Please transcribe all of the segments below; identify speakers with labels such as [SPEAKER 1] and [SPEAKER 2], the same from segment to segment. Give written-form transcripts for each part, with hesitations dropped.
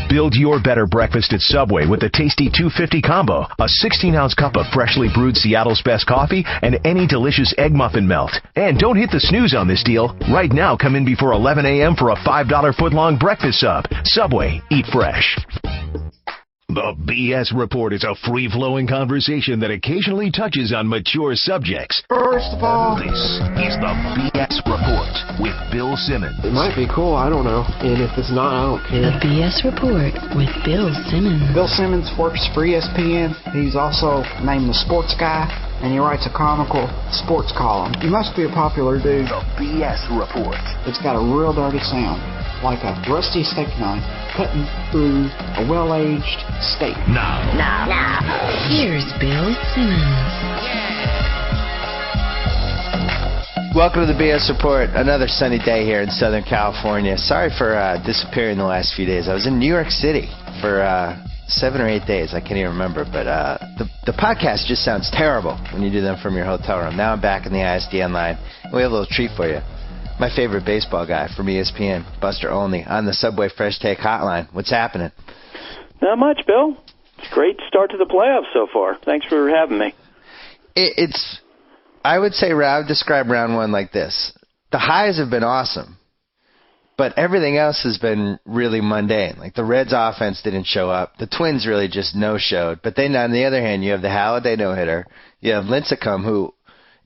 [SPEAKER 1] Build your better breakfast at Subway with the tasty 250 combo, a 16-ounce cup of freshly brewed Seattle's best coffee, and any delicious egg muffin melt. And don't hit the snooze on this deal. Right now, come in before 11 a.m. for a $5 foot-long breakfast sub. Subway, eat fresh. The BS Report is a free-flowing conversation that occasionally touches on mature subjects.
[SPEAKER 2] First of all,
[SPEAKER 1] This is the BS Report with Bill Simmons.
[SPEAKER 2] it might be cool, I don't know. And if it's not, I don't
[SPEAKER 3] The
[SPEAKER 2] care.
[SPEAKER 3] BS Report with Bill Simmons.
[SPEAKER 4] Bill Simmons works for ESPN. He's also named the Sports Guy, and he writes a comical sports column. He must be a popular dude.
[SPEAKER 1] The BS Report.
[SPEAKER 4] It's got a real dirty sound, like a rusty steak knife cutting through a well-aged steak.
[SPEAKER 1] Now.
[SPEAKER 3] Here's Bill Simmons.
[SPEAKER 5] Welcome to the BS Report. Another sunny day here in Southern California. Sorry for disappearing the last few days. I was in New York City for 7 or 8 days. I can't even remember. But the podcast just sounds terrible when you do them from your hotel room. Now I'm back in the ISDN line. We have a little treat for you. My favorite baseball guy from ESPN, Buster Olney, on the Subway Fresh Take Hotline. What's happening?
[SPEAKER 6] Not much, Bill. It's a great start to the playoffs so far. Thanks for having me.
[SPEAKER 5] I would say, I would describe round one like this. The highs have been awesome, but everything else has been really mundane. Like the Reds offense didn't show up. The Twins really just no-showed. But then on the other hand, you have the Halladay no-hitter. You have Lincecum, who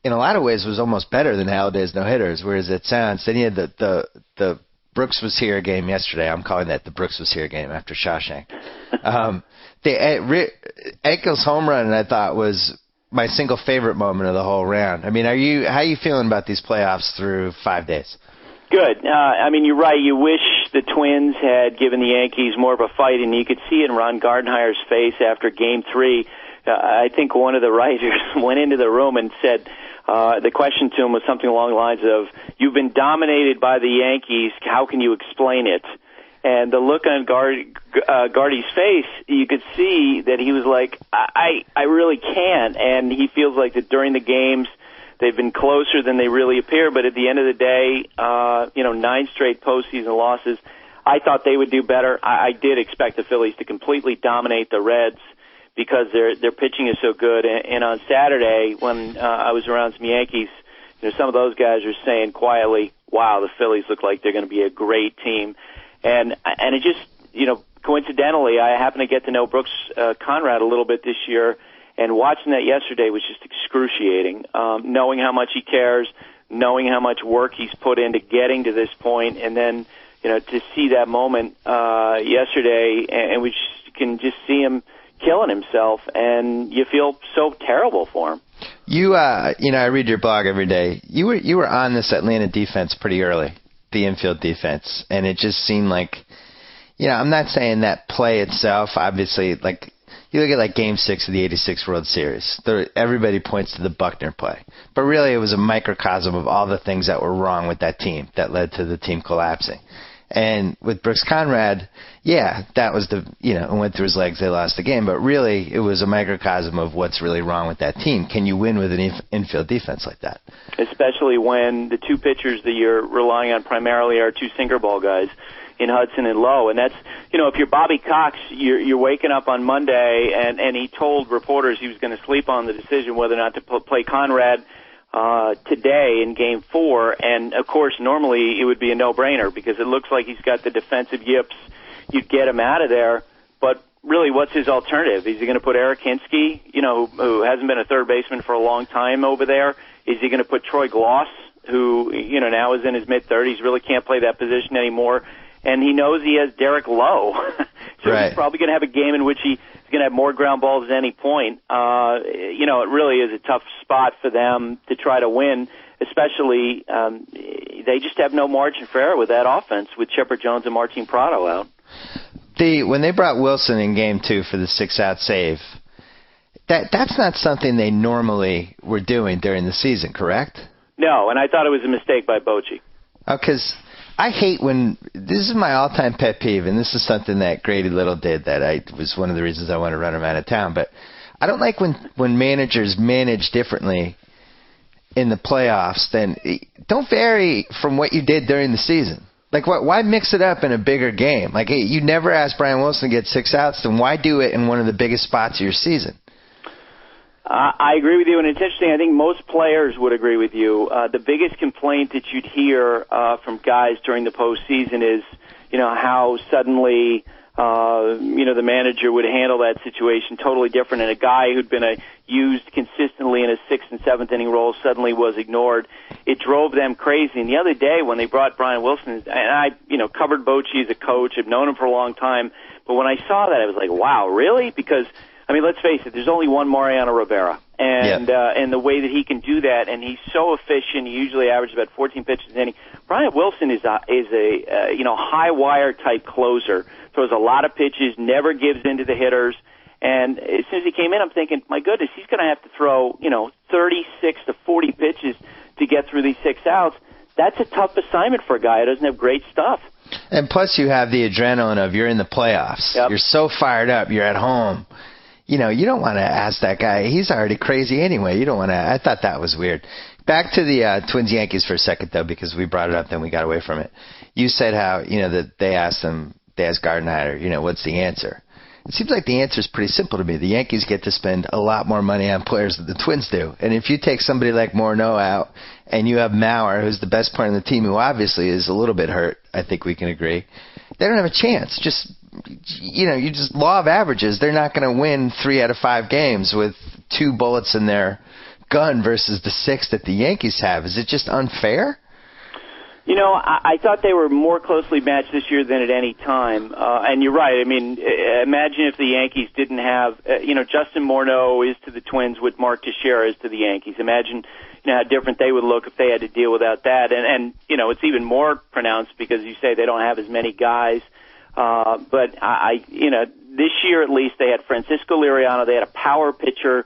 [SPEAKER 5] in a lot of ways was almost better than Halladay's no-hitters, whereas it sounds. Then you had the Brooks was here game yesterday. I'm calling that the Brooks was here game after Shawshank. The Eichel's home run, I thought, was my single favorite moment of the whole round. I mean, how are you feeling about these playoffs through 5 days?
[SPEAKER 6] Good. I mean, you're right. You wish the Twins had given the Yankees more of a fight, and you could see in Ron Gardenhire's face after Game 3. I think one of the writers went into the room and said, the question to him was something along the lines of, "You've been dominated by the Yankees. How can you explain it?" And the look on Gardy's face, you could see that he was like, I really can't. And he feels like that during the games, they've been closer than they really appear. But at the end of the day, 9 straight postseason losses. I thought they would do better. I did expect the Phillies to completely dominate the Reds because their pitching is so good. And on Saturday, when I was around some Yankees, some of those guys are saying quietly, wow, the Phillies look like they're going to be a great team. And it just, coincidentally, I happen to get to know Brooks Conrad a little bit this year, and watching that yesterday was just excruciating. Knowing how much he cares, knowing how much work he's put into getting to this point, and then, to see that moment yesterday, and we can just see him killing himself, and you feel so terrible for him.
[SPEAKER 5] I read your blog every day. You were on this Atlanta defense pretty early, the infield defense, and it just seemed like, I'm not saying that play itself, obviously, like, you look at like Game 6 of the 86 World Series, everybody points to the Buckner play, but really it was a microcosm of all the things that were wrong with that team that led to the team collapsing. And with Brooks Conrad, that was it went through his legs, they lost the game. But really, it was a microcosm of what's really wrong with that team. Can you win with an infield defense like that?
[SPEAKER 6] Especially when the two pitchers that you're relying on primarily are two sinker ball guys in Hudson and Lowe. And that's, if you're Bobby Cox, you're waking up on Monday, and he told reporters he was going to sleep on the decision whether or not to play Conrad today in Game 4, and of course normally it would be a no-brainer because it looks like he's got the defensive yips. You'd get him out of there, but really what's his alternative? Is he going to put Eric Hinsky, who hasn't been a third baseman for a long time over there? Is he going to put Troy Gloss, who now is in his mid-30s, really can't play that position anymore, and he knows he has Derek Lowe. So
[SPEAKER 5] right.
[SPEAKER 6] He's probably going to have a game in which he's going to have more ground balls at any point. It really is a tough spot for them to try to win, especially they just have no margin for error with that offense with Shepard Jones and Martin Prado out.
[SPEAKER 5] When they brought Wilson in Game 2 for the 6-out save, that's not something they normally were doing during the season, correct?
[SPEAKER 6] No, and I thought it was a mistake by Bochy.
[SPEAKER 5] Because I hate when – this is my all-time pet peeve, and this is something that Grady Little did that was one of the reasons I want to run him out of town. But I don't like when managers manage differently in the playoffs. Then don't vary from what you did during the season. Like, why mix it up in a bigger game? Like, hey, you never asked Brian Wilson to get 6 outs, then why do it in one of the biggest spots of your season?
[SPEAKER 6] I agree with you, and it's interesting. I think most players would agree with you. The biggest complaint that you'd hear from guys during the postseason is, how suddenly, the manager would handle that situation totally different, and a guy who'd been used consistently in a 6th and 7th inning role suddenly was ignored. It drove them crazy. And the other day when they brought Brian Wilson, and I, covered Bochy as a coach, I've known him for a long time, but when I saw that, I was like, wow, really? Because let's face it, there's only one Mariano Rivera. And and the way that he can do that, and he's so efficient, he usually averages about 14 pitches an inning. Brian Wilson is a high wire type closer, throws a lot of pitches, never gives in to the hitters. And as soon as he came in, I'm thinking, my goodness, he's going to have to throw 36 to 40 pitches to get through these 6 outs. That's a tough assignment for a guy who doesn't have great stuff.
[SPEAKER 5] And plus, you have the adrenaline of you're in the playoffs. Yep. You're so fired up. You're at home. You don't want to ask that guy. He's already crazy anyway. You don't want to. I thought that was weird. Back to the Twins-Yankees for a second, though, because we brought it up, then we got away from it. You said how, that they asked Gardenhire, what's the answer? It seems like the answer is pretty simple to me. The Yankees get to spend a lot more money on players than the Twins do. And if you take somebody like Morneau out and you have Mauer, who's the best player on the team, who obviously is a little bit hurt, I think we can agree, they don't have a chance. You just law of averages. They're not going to win 3 out of 5 games with 2 bullets in their gun versus the 6 that the Yankees have. Is it just unfair?
[SPEAKER 6] I thought they were more closely matched this year than at any time. And you're right. Imagine if the Yankees didn't have, Justin Morneau is to the Twins what Mark Teixeira is to the Yankees. Imagine, how different they would look if they had to deal without that. And it's even more pronounced because you say they don't have as many guys. But this year at least they had Francisco Liriano. They had a power pitcher.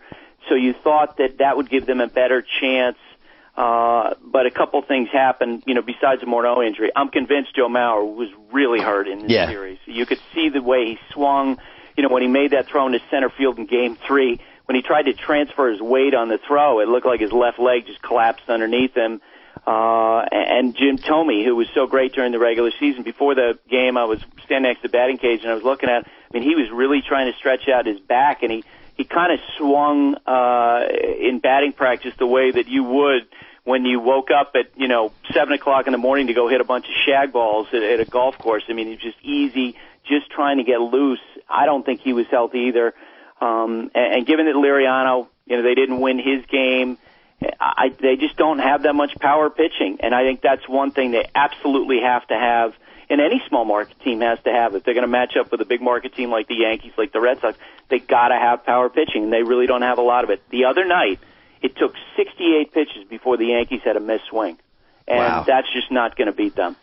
[SPEAKER 6] So you thought that would give them a better chance. But a couple things happened, besides the Morneau injury. I'm convinced Joe Mauer was really hurt in this series. You could see the way he swung, when he made that throw into center field in Game 3. When he tried to transfer his weight on the throw, it looked like his left leg just collapsed underneath him. And Jim Thome, who was so great during the regular season, before the game I was standing next to the batting cage and I was looking at him, he was really trying to stretch out his back, and he kind of swung in batting practice the way that you would when you woke up at 7 o'clock in the morning to go hit a bunch of shag balls at a golf course. It was just easy, just trying to get loose. I don't think he was healthy either. And given that Liriano, they didn't win his game, they just don't have that much power pitching. And I think that's one thing they absolutely have to have, and any small market team has to have. If they're going to match up with a big market team like the Yankees, like the Red Sox, they got to have power pitching, and they really don't have a lot of it. The other night, it took 68 pitches before the Yankees had a missed swing, and that's just not going to beat them.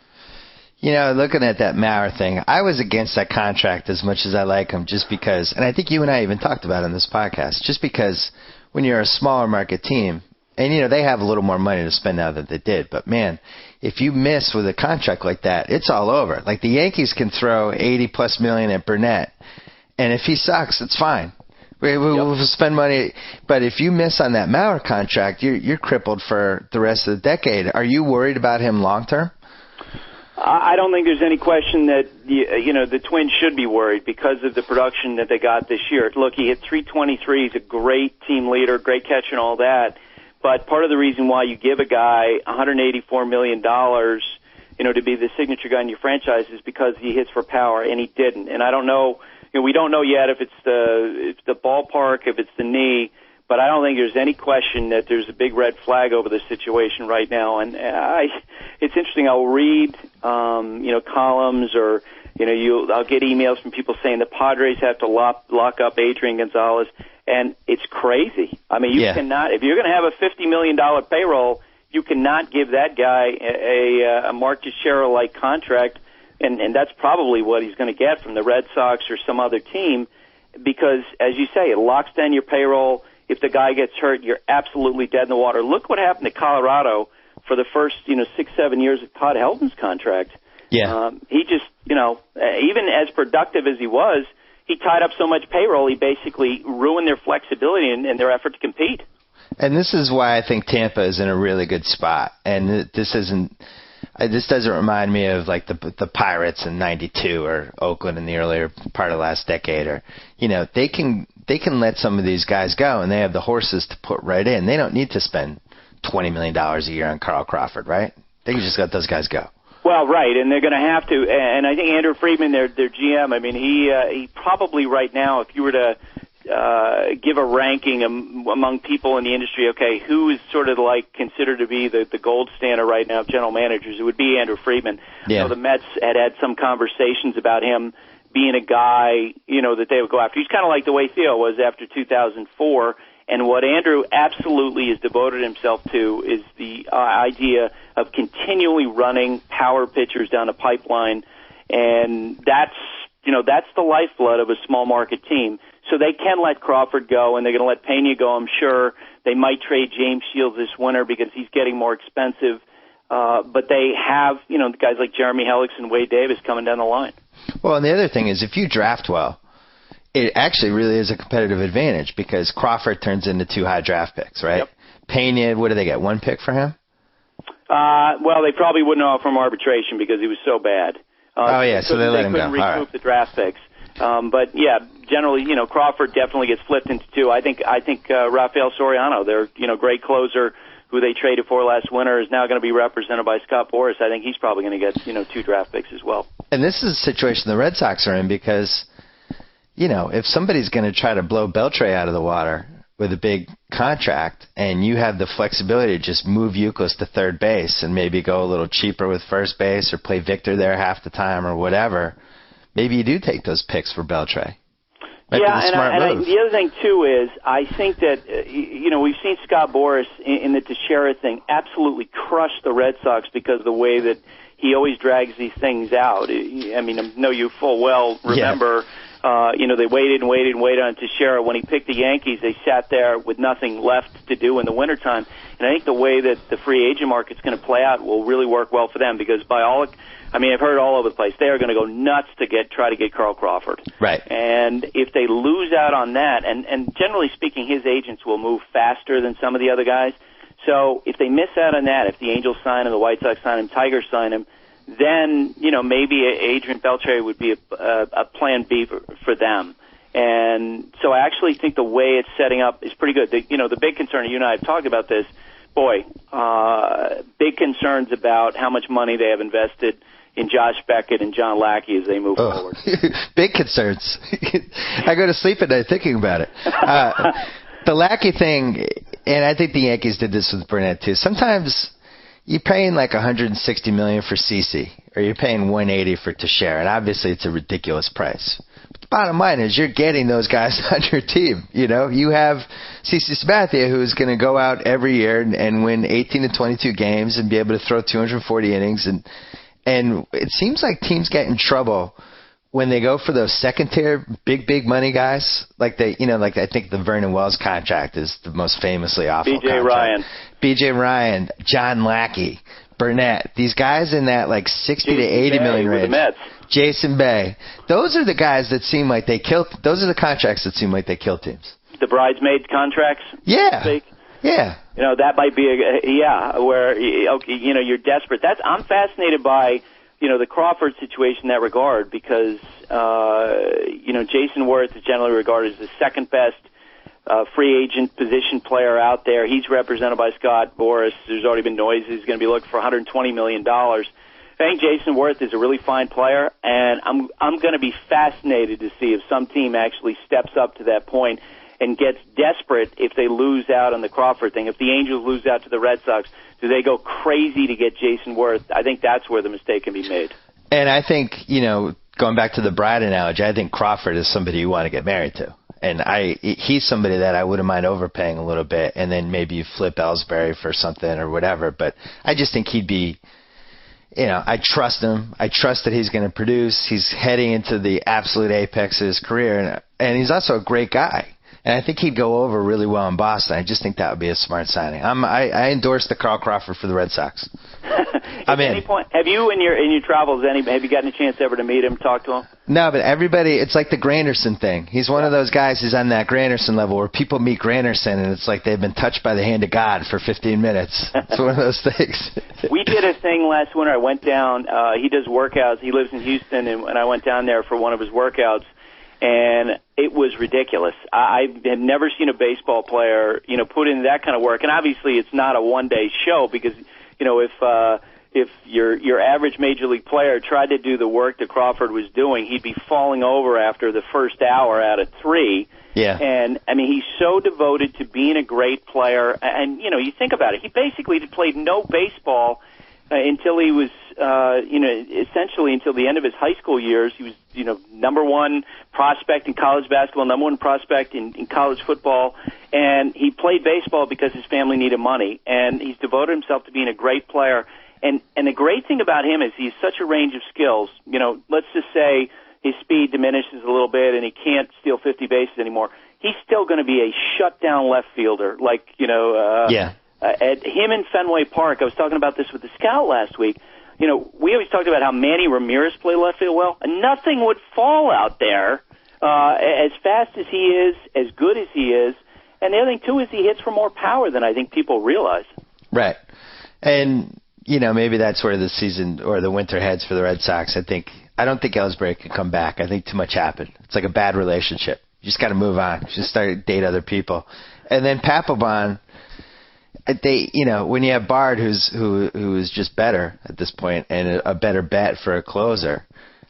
[SPEAKER 5] Looking at that Mauer thing, I was against that contract as much as I like him, just because, and I think you and I even talked about it on this podcast, just because when you're a smaller market team, and they have a little more money to spend now than they did, but man, if you miss with a contract like that, it's all over. Like the Yankees can throw $80+ million at Burnett, and if he sucks, it's fine. We'll spend money, but if you miss on that Mauer contract, you're crippled for the rest of the decade. Are you worried about him long term?
[SPEAKER 6] I don't think there's any question that the Twins should be worried because of the production that they got this year. Look, he hit 323. He's a great team leader, great catcher, and all that. But part of the reason why you give a guy $184 million, to be the signature guy in your franchise is because he hits for power, and he didn't. And I don't know. We don't know yet if it's the ballpark, if it's the knee, but I don't think there's any question that there's a big red flag over the situation right now. And it's interesting. I'll read, columns or, I'll get emails from people saying the Padres have to lock up Adrian Gonzalez, and it's crazy. You cannot, if you're going to have a $50 million payroll, you cannot give that guy a Mark Teixeira-like contract. And that's probably what he's going to get from the Red Sox or some other team because, as you say, it locks down your payroll. If the guy gets hurt, you're absolutely dead in the water. Look what happened to Colorado for the first, 6-7 years of Todd Helton's contract.
[SPEAKER 5] Yeah.
[SPEAKER 6] He just, even as productive as he was, he tied up so much payroll, he basically ruined their flexibility and their effort to compete.
[SPEAKER 5] And this is why I think Tampa is in a really good spot. And this isn't... This doesn't remind me of like the Pirates in '92 or Oakland in the earlier part of last decade. Or they can let some of these guys go, and they have the horses to put right in. They don't need to spend $20 million a year on Carl Crawford, right? They can just let those guys go.
[SPEAKER 6] Well, right, and they're going to have to. And I think Andrew Friedman, their GM, I mean, he probably right now, if you were to give a ranking among people in the industry, okay, who is sort of like considered to be the gold standard right now of general managers, it would be Andrew Friedman.
[SPEAKER 5] Yeah.
[SPEAKER 6] The Mets had some conversations about him being a guy, that they would go after. He's kind of like the way Theo was after 2004. And what Andrew absolutely has devoted himself to is the idea of continually running power pitchers down the pipeline. And that's the lifeblood of a small market team. So they can let Crawford go, and they're going to let Pena go, I'm sure. They might trade James Shields this winter because he's getting more expensive. But they have, guys like Jeremy Hellickson and Wade Davis coming down the line.
[SPEAKER 5] Well, and the other thing is if you draft well, it actually really is a competitive advantage because Crawford turns into 2 high draft picks, right?
[SPEAKER 6] Yep.
[SPEAKER 5] Pena, what do they get, 1 pick for him?
[SPEAKER 6] Well, they probably wouldn't offer him arbitration because he was so bad.
[SPEAKER 5] So they let him go.
[SPEAKER 6] They couldn't recoup the draft picks. But yeah, generally, Crawford definitely gets flipped into 2. I think Rafael Soriano, their great closer who they traded for last winter, is now going to be represented by Scott Boras. I think he's probably going to get 2 draft picks as well.
[SPEAKER 5] And this is a situation the Red Sox are in because if somebody's going to try to blow Beltre out of the water with a big contract and you have the flexibility to just move Youkilis to third base and maybe go a little cheaper with first base or play Victor there half the time or whatever, maybe you do take those picks for Beltre. The
[SPEAKER 6] other thing, too, is I think that, we've seen Scott Boras in the Teixeira thing absolutely crush the Red Sox because of the way that he always drags these things out. I mean, I know you full well remember... Yeah. They waited on Teixeira. When he picked the Yankees, they sat there with nothing left to do in the wintertime. And I think the way that the free agent market's going to play out will really work well for them because I've heard all over the place, they are going to go nuts to try to get Carl Crawford.
[SPEAKER 5] Right.
[SPEAKER 6] And if they lose out on that, and generally speaking, his agents will move faster than some of the other guys. So if they miss out on that, if the Angels sign him, the White Sox sign him, Tigers sign him, then, maybe Adrian Beltre would be a plan B for them. And so I actually think the way it's setting up is pretty good. The big concern, you and I have talked about this, big concerns about how much money they have invested in Josh Beckett and John Lackey as they move forward.
[SPEAKER 5] Big concerns. I go to sleep at night thinking about it. The Lackey thing, and I think the Yankees did this with Burnett too. Sometimes you're paying like $160 million for CeCe, or you're paying $180 for Teixeira, and obviously it's a ridiculous price. But the bottom line is you're getting those guys on your team. You have CeCe Sabathia, who's going to go out every year and win 18 to 22 games and be able to throw 240 innings, and it seems like teams get in trouble when they go for those second tier big money guys. Like I think the Vernon Wells contract is the most famously awful contract. B.J. Ryan, John Lackey, Burnett, these guys in that like 60 to 80 million range.
[SPEAKER 6] The Mets.
[SPEAKER 5] Jason Bay. Those are the guys that seem like they kill. Those are the contracts that seem like they kill teams.
[SPEAKER 6] The bridesmaid contracts.
[SPEAKER 5] Yeah. Yeah.
[SPEAKER 6] That might be where you're desperate. I'm fascinated by the Crawford situation in that regard because Jason Worth is generally regarded as the second best free agent position player out there. He's represented by Scott Boras. There's already been noise he's going to be looking for $120 million. I think Jason Worth is a really fine player, and I'm going to be fascinated to see if some team actually steps up to that point and gets desperate if they lose out on the Crawford thing. If the Angels lose out to the Red Sox, do they go crazy to get Jason Worth? I think that's where the mistake can be made.
[SPEAKER 5] And I think, going back to the bride analogy, I think Crawford is somebody you want to get married to. And he's somebody that I wouldn't mind overpaying a little bit, and then maybe you flip Ellsbury for something or whatever. But I just think he'd be, I trust him. I trust that he's going to produce. He's heading into the absolute apex of his career, and he's also a great guy. And I think he'd go over really well in Boston. I just think that would be a smart signing. I endorse the Carl Crawford for the Red Sox.
[SPEAKER 6] At any point, have you in your travels have you gotten a chance ever to meet him, talk to him?
[SPEAKER 5] No, but everybody, it's like the Granderson thing. He's one of those guys who's on that Granderson level where people meet Granderson and it's like they've been touched by the hand of God for 15 minutes. It's one of those things.
[SPEAKER 6] We did a thing last winter. I went down. He does workouts. He lives in Houston, and I went down there for one of his workouts, and it was ridiculous. I had never seen a baseball player, put in that kind of work. And obviously, it's not a one-day show because, if your average major league player tried to do the work that Crawford was doing, he'd be falling over after the first hour out of 3.
[SPEAKER 5] Yeah.
[SPEAKER 6] And, I mean, he's so devoted to being a great player. And, you think about it. He basically played no baseball until he was, essentially until the end of his high school years. He was, number one prospect in college basketball, number one prospect in college football. And he played baseball because his family needed money. And he's devoted himself to being a great player. And the great thing about him is he's such a range of skills. Let's just say his speed diminishes a little bit and he can't steal 50 bases anymore. He's still going to be a shutdown left fielder. At him in Fenway Park, I was talking about this with the scout last week. We always talked about how Manny Ramirez played left field well, and nothing would fall out there as fast as he is, as good as he is. And the other thing, too, is he hits for more power than I think people realize.
[SPEAKER 5] Right. And, maybe that's where the season or the winter heads for the Red Sox. I don't think Ellsbury could come back. I think too much happened. It's like a bad relationship. You just got to move on. You just start to date other people. And then Papelbon, when you have Bard, who is just better at this point and a better bet for a closer,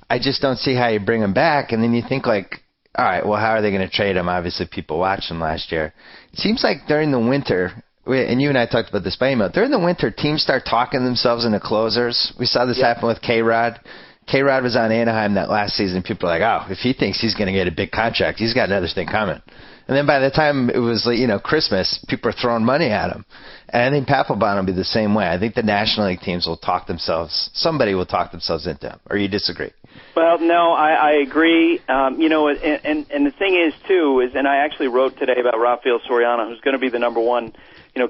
[SPEAKER 5] I just don't see how you bring him back. And then you think all right, well, how are they going to trade him? Obviously, people watched him last year. It seems like during the winter, and you and I talked about this by email, during the winter, teams start talking themselves into closers. We saw this happen with K-Rod. K-Rod was on Anaheim that last season. People are like, if he thinks he's going to get a big contract, he's got another thing coming. And then by the time it was, Christmas, people are throwing money at him. And I think Papelbon will be the same way. I think the National League teams will somebody will talk themselves into him. Or you disagree?
[SPEAKER 6] Well, no, I agree. And the thing is, too, and I actually wrote today about Rafael Soriano, who's going to be the number one,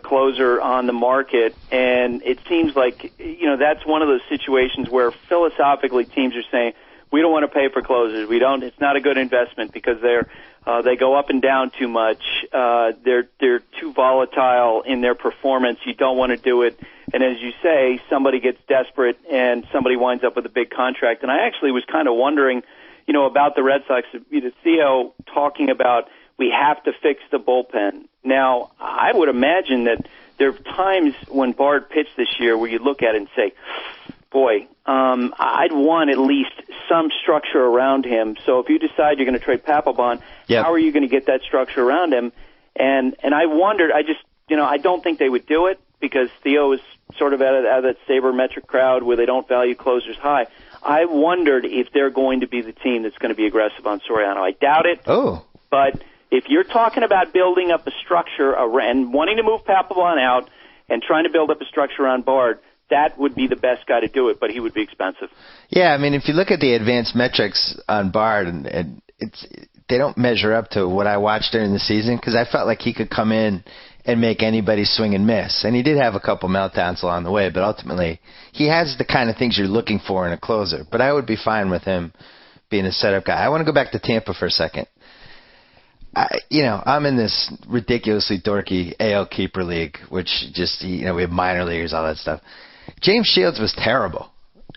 [SPEAKER 6] closer on the market. And it seems like, that's one of those situations where philosophically teams are saying, we don't want to pay for closers. It's not a good investment because they go up and down too much. They're too volatile in their performance. You don't want to do it. And as you say, somebody gets desperate and somebody winds up with a big contract. And I actually was kind of wondering, about the Red Sox, Theo talking about we have to fix the bullpen. Now, I would imagine that there are times when Bard pitched this year where you look at it and say, boy, I'd want at least some structure around him. So if you decide you're going to trade Papelbon, how are you going to get that structure around him? And I wondered, I don't think they would do it because Theo is sort of out of that sabermetric crowd where they don't value closers high. I wondered if they're going to be the team that's going to be aggressive on Soriano. I doubt it.
[SPEAKER 5] Oh.
[SPEAKER 6] But if you're talking about building up a structure and wanting to move Papelbon out and trying to build up a structure around Bard, that would be the best guy to do it, but he would be expensive.
[SPEAKER 5] Yeah, I mean, if you look at the advanced metrics on Bard, and they don't measure up to what I watched during the season because I felt like he could come in and make anybody swing and miss. And he did have a couple meltdowns along the way, but ultimately he has the kind of things you're looking for in a closer. But I would be fine with him being a setup guy. I want to go back to Tampa for a second. I'm in this ridiculously dorky AL keeper league, which just, we have minor leaguers, all that stuff. James Shields was terrible.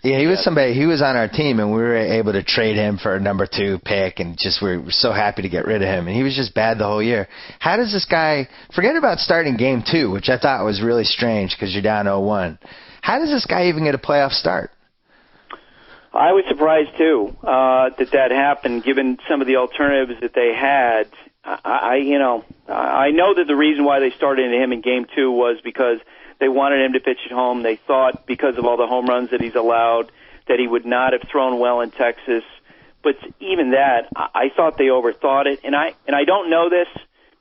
[SPEAKER 5] Yeah, he was somebody. He was on our team, and we were able to trade him for a number 2 pick, and we were so happy to get rid of him. And he was just bad the whole year. How does this guy forget about starting game 2, which I thought was really strange because you're down 0-1? How does this guy even get a playoff start?
[SPEAKER 6] I was surprised too that happened, given some of the alternatives that they had. I know that the reason why they started him in game 2 was because they wanted him to pitch at home. They thought because of all the home runs that he's allowed that he would not have thrown well in Texas. But even that, I thought they overthought it. And I don't know this,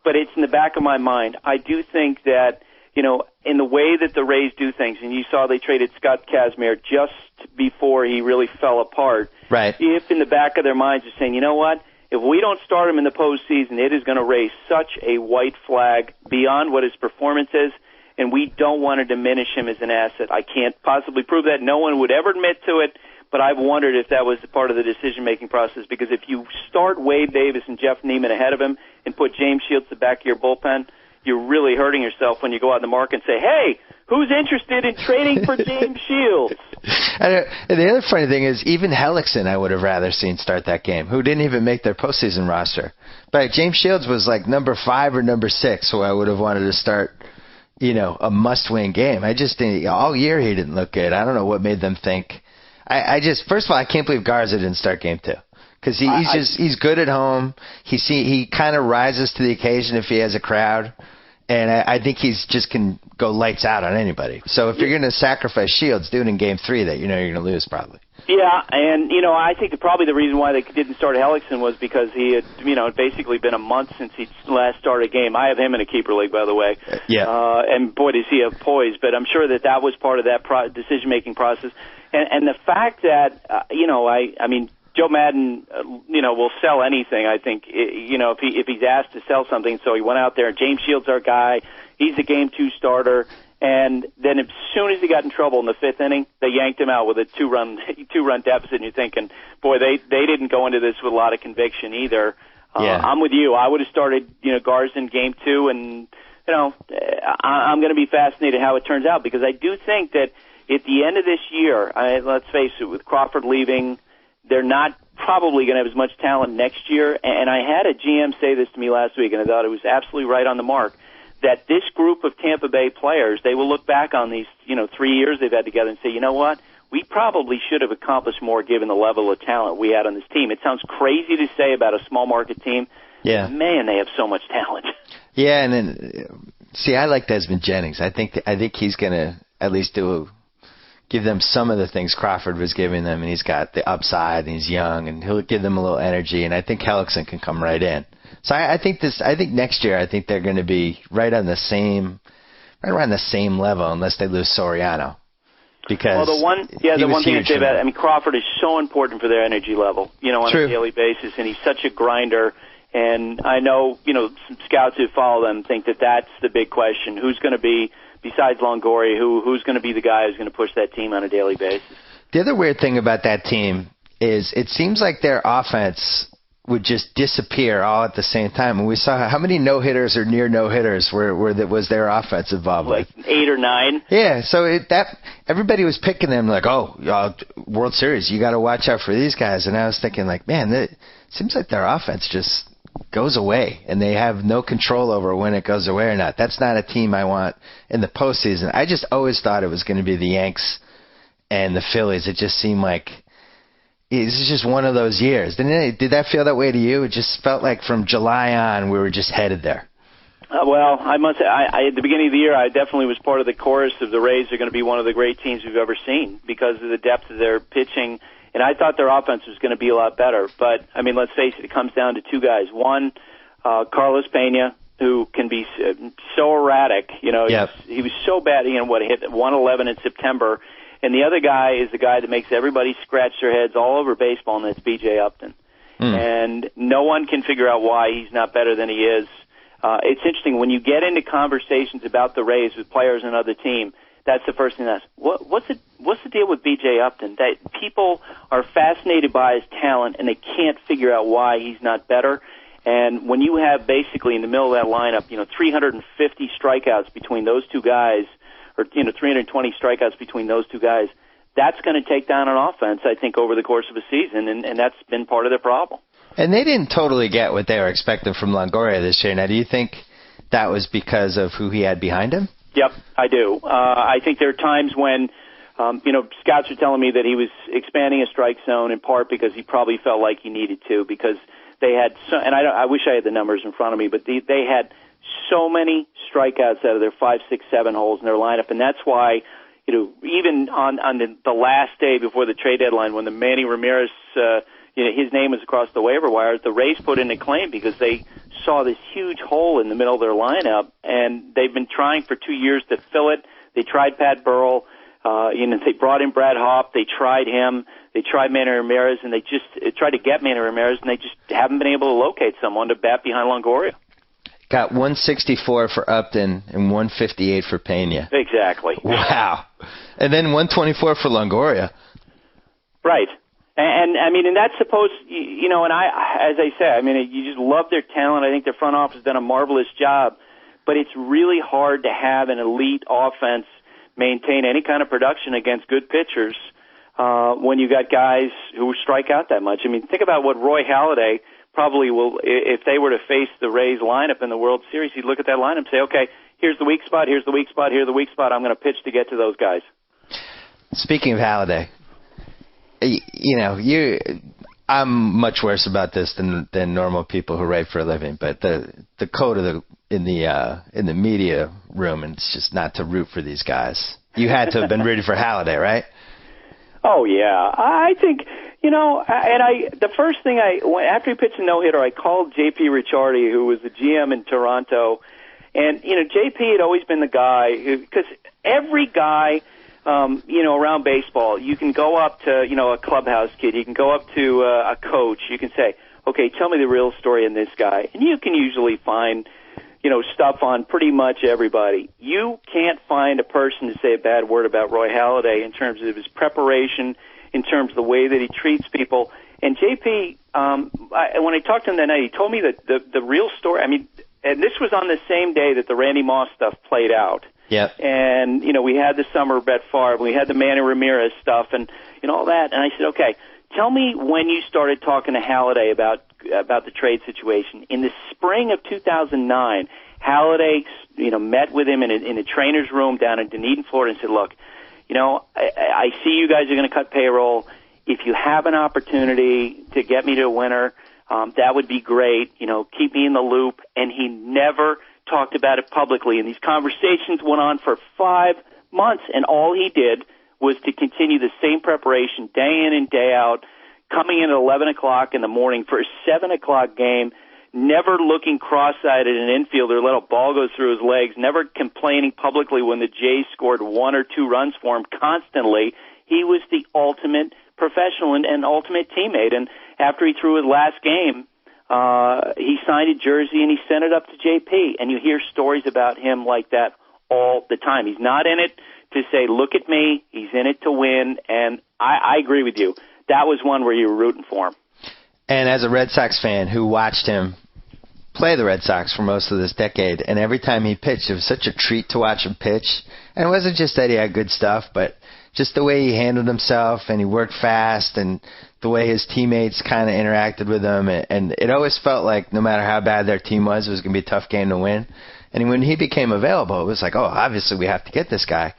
[SPEAKER 6] but it's in the back of my mind. I do think that, in the way that the Rays do things, and you saw they traded Scott Kazmir just before he really fell apart.
[SPEAKER 5] Right.
[SPEAKER 6] If in the back of their minds are saying, you know what? If we don't start him in the postseason, it is going to raise such a white flag beyond what his performance is. and we don't want to diminish him as an asset. I can't possibly prove that. No one would ever admit to it, but I've wondered if that was part of the decision-making process, because if you start Wade Davis and Jeff Neiman ahead of him and put James Shields at the back of your bullpen, you're really hurting yourself when you go out in the market and say, hey, who's interested in trading for James Shields?
[SPEAKER 5] And the other funny thing is, even Hellickson I would have rather seen start that game, who didn't even make their postseason roster. But James Shields was like number 5 or number 6, who I would have wanted to start, a must-win game. I just think all year he didn't look good. I don't know what made them think. I just, first of all, I can't believe Garza didn't start game 2. Because he's good at home. He kind of rises to the occasion if he has a crowd. And I think he's just can go lights out on anybody. So if you're going to sacrifice Shields, do it in game 3 that you're going to lose probably.
[SPEAKER 6] Yeah, and, I think probably the reason why they didn't start Hellickson was because he had, basically been a month since he last started a game. I have him in a keeper league, by the way.
[SPEAKER 5] Yeah.
[SPEAKER 6] And boy, does he have poise. But I'm sure that was part of that decision-making process. And the fact that, Joe Madden, will sell anything, I think, if he's asked to sell something. So he went out there, James Shields, our guy. He's a game 2 starter. And then as soon as he got in trouble in the 5th inning, they yanked him out with a two-run deficit. And you're thinking, boy, they didn't go into this with a lot of conviction either.
[SPEAKER 5] Yeah.
[SPEAKER 6] I'm with you. I would have started, Garza in game 2. And, I'm going to be fascinated how it turns out, because I do think that at the end of this year, let's face it, with Crawford leaving, they're not probably going to have as much talent next year. And I had a GM say this to me last week, and I thought it was absolutely right on the mark, that this group of Tampa Bay players, they will look back on these, 3 years they've had together and say, you know what, we probably should have accomplished more given the level of talent we had on this team. It sounds crazy to say about a small market team.
[SPEAKER 5] Yeah.
[SPEAKER 6] Man, they have so much talent.
[SPEAKER 5] Yeah, and then, I like Desmond Jennings. I think he's going to at least give them some of the things Crawford was giving them, and he's got the upside, and he's young, and he'll give them a little energy, and I think Hellickson can come right in. So I think next year, I think they're going to be right around the same level, unless they lose Soriano. Because
[SPEAKER 6] the one thing I'd say about it, Crawford is so important for their energy level, on
[SPEAKER 5] True.
[SPEAKER 6] a daily basis, and he's such a grinder. And I know, some scouts who follow them think that that's the big question. Who's going to be, besides Longoria, who's going to be the guy who's going to push that team on a daily basis? The
[SPEAKER 5] other weird thing about that team is it seems like their offense would just disappear all at the same time. And we saw how many no-hitters or near no-hitters was their offense involved with.
[SPEAKER 6] Like 8 or 9?
[SPEAKER 5] Yeah, so everybody was picking them like, World Series, you got to watch out for these guys. And I was thinking, like, man, it seems like their offense just goes away, and they have no control over when it goes away or not. That's not a team I want in the postseason. I just always thought it was going to be the Yanks and the Phillies. It just seemed like this is just one of those years. Did that feel that way to you? It just felt like from July on we were just headed there.
[SPEAKER 6] Well, I must say, at the beginning of the year, I definitely was part of the chorus of the Rays are going to be one of the great teams we've ever seen because of the depth of their pitching. And I thought their offense was going to be a lot better. But, let's face it comes down to 2 guys. One, Carlos Pena, who can be so erratic.
[SPEAKER 5] Yep.
[SPEAKER 6] He was so bad. He hit 111 in September. And the other guy is the guy that makes everybody scratch their heads all over baseball, and that's B.J. Upton. And no one can figure out why he's not better than he is. It's interesting. When you get into conversations about the Rays with players on another team, that's the first thing that's, what's the deal with B.J. Upton? That people are fascinated by his talent, and they can't figure out why he's not better. And when you have basically in the middle of that lineup, 350 strikeouts between those 2 guys, or 320 strikeouts between those 2 guys, that's going to take down an offense, I think, over the course of a season, and that's been part of their problem.
[SPEAKER 5] And they didn't totally get what they were expecting from Longoria this year. Now, do you think that was because of who he had behind him?
[SPEAKER 6] Yep, I do. I think there are times when, scouts are telling me that he was expanding a strike zone in part because he probably felt like he needed to, because they had and I wish I had the numbers in front of me, but they had so many strikeouts out of their 5, 6, 7 holes in their lineup, and that's why, even on the last day before the trade deadline, when the Manny Ramirez, his name was across the waiver wire, the Rays put in a claim because they saw this huge hole in the middle of their lineup, and they've been trying for 2 years to fill it. They tried Pat Burrell, they brought in Brad Hopp, they tried him, they tried Manny Ramirez, and they just tried to get Manny Ramirez, and they just haven't been able to locate someone to bat behind Longoria.
[SPEAKER 5] Got 164 for Upton and 158 for Pena.
[SPEAKER 6] Exactly.
[SPEAKER 5] Wow. And then 124 for Longoria.
[SPEAKER 6] Right. And I mean, and that's supposed, you know, and as I say, I mean, you just love their talent. I think their front office has done a marvelous job, but it's really hard to have an elite offense maintain any kind of production against good pitchers when you got guys who strike out that much. I mean, think about what Roy Halladay probably will, if they were to face the Rays lineup in the World Series, he'd look at that lineup and say, okay, here's the weak spot, here's the weak spot, here's the weak spot. I'm going to pitch to get to those guys.
[SPEAKER 5] Speaking of Halladay, you know, I'm much worse about this than normal people who write for a living, but the code of in the media room, and it's just not to root for these guys. You had to have been rooting for Halladay, right?
[SPEAKER 6] Oh yeah, I think, you know, and the first thing after he pitched a no-hitter, I called J.P. Ricciardi, who was the GM in Toronto, and you know, J.P. had always been the guy because every guy, you know, around baseball, you can go up to, you know, a clubhouse kid, you can go up to a coach, you can say, okay, tell me the real story in this guy, and you can usually find, you know, stuff on pretty much everybody. You can't find a person to say a bad word about Roy Halladay in terms of his preparation, in terms of the way that he treats people. And JP, when I talked to him that night, he told me that the real story, I mean, and this was on the same day that the Randy Moss stuff played out.
[SPEAKER 5] Yep.
[SPEAKER 6] And, you know, we had the summer Brett Favre, we had the Manny Ramirez stuff and all that. And I said, okay, tell me when you started talking to Halladay about the trade situation. In the spring of 2009, Halladay, you know, met with him in a trainer's room down in Dunedin, Florida, and said, look, you know, I see you guys are going to cut payroll. If you have an opportunity to get me to a winner, that would be great. You know, keep me in the loop. And he never talked about it publicly. And these conversations went on for 5 months, and all he did was to continue the same preparation day in and day out, coming in at 11 o'clock in the morning for a 7 o'clock game, never looking cross-eyed at an infielder, let a ball go through his legs, never complaining publicly when the Jays scored 1 or 2 runs for him constantly. He was the ultimate professional and ultimate teammate. And after he threw his last game, he signed a jersey and he sent it up to JP. And you hear stories about him like that all the time. He's not in it to say, look at me. He's in it to win. And I agree with you. That was one where you were rooting for him.
[SPEAKER 5] And as a Red Sox fan who watched him play the Red Sox for most of this decade, and every time he pitched, it was such a treat to watch him pitch. And it wasn't just that he had good stuff, but just the way he handled himself, and he worked fast, and the way his teammates kind of interacted with him. And it always felt like no matter how bad their team was, it was going to be a tough game to win. And when he became available, it was like, oh, obviously we have to get this guy.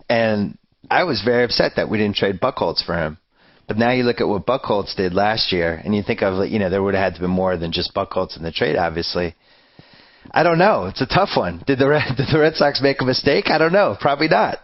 [SPEAKER 5] And I was very upset that we didn't trade Buchholz for him. But now you look at what Buchholz did last year, and you think of, you know, there would have had to be more than just Buchholz in the trade, obviously. I don't know. It's a tough one. Did the Red Sox make a mistake? I don't know. Probably not.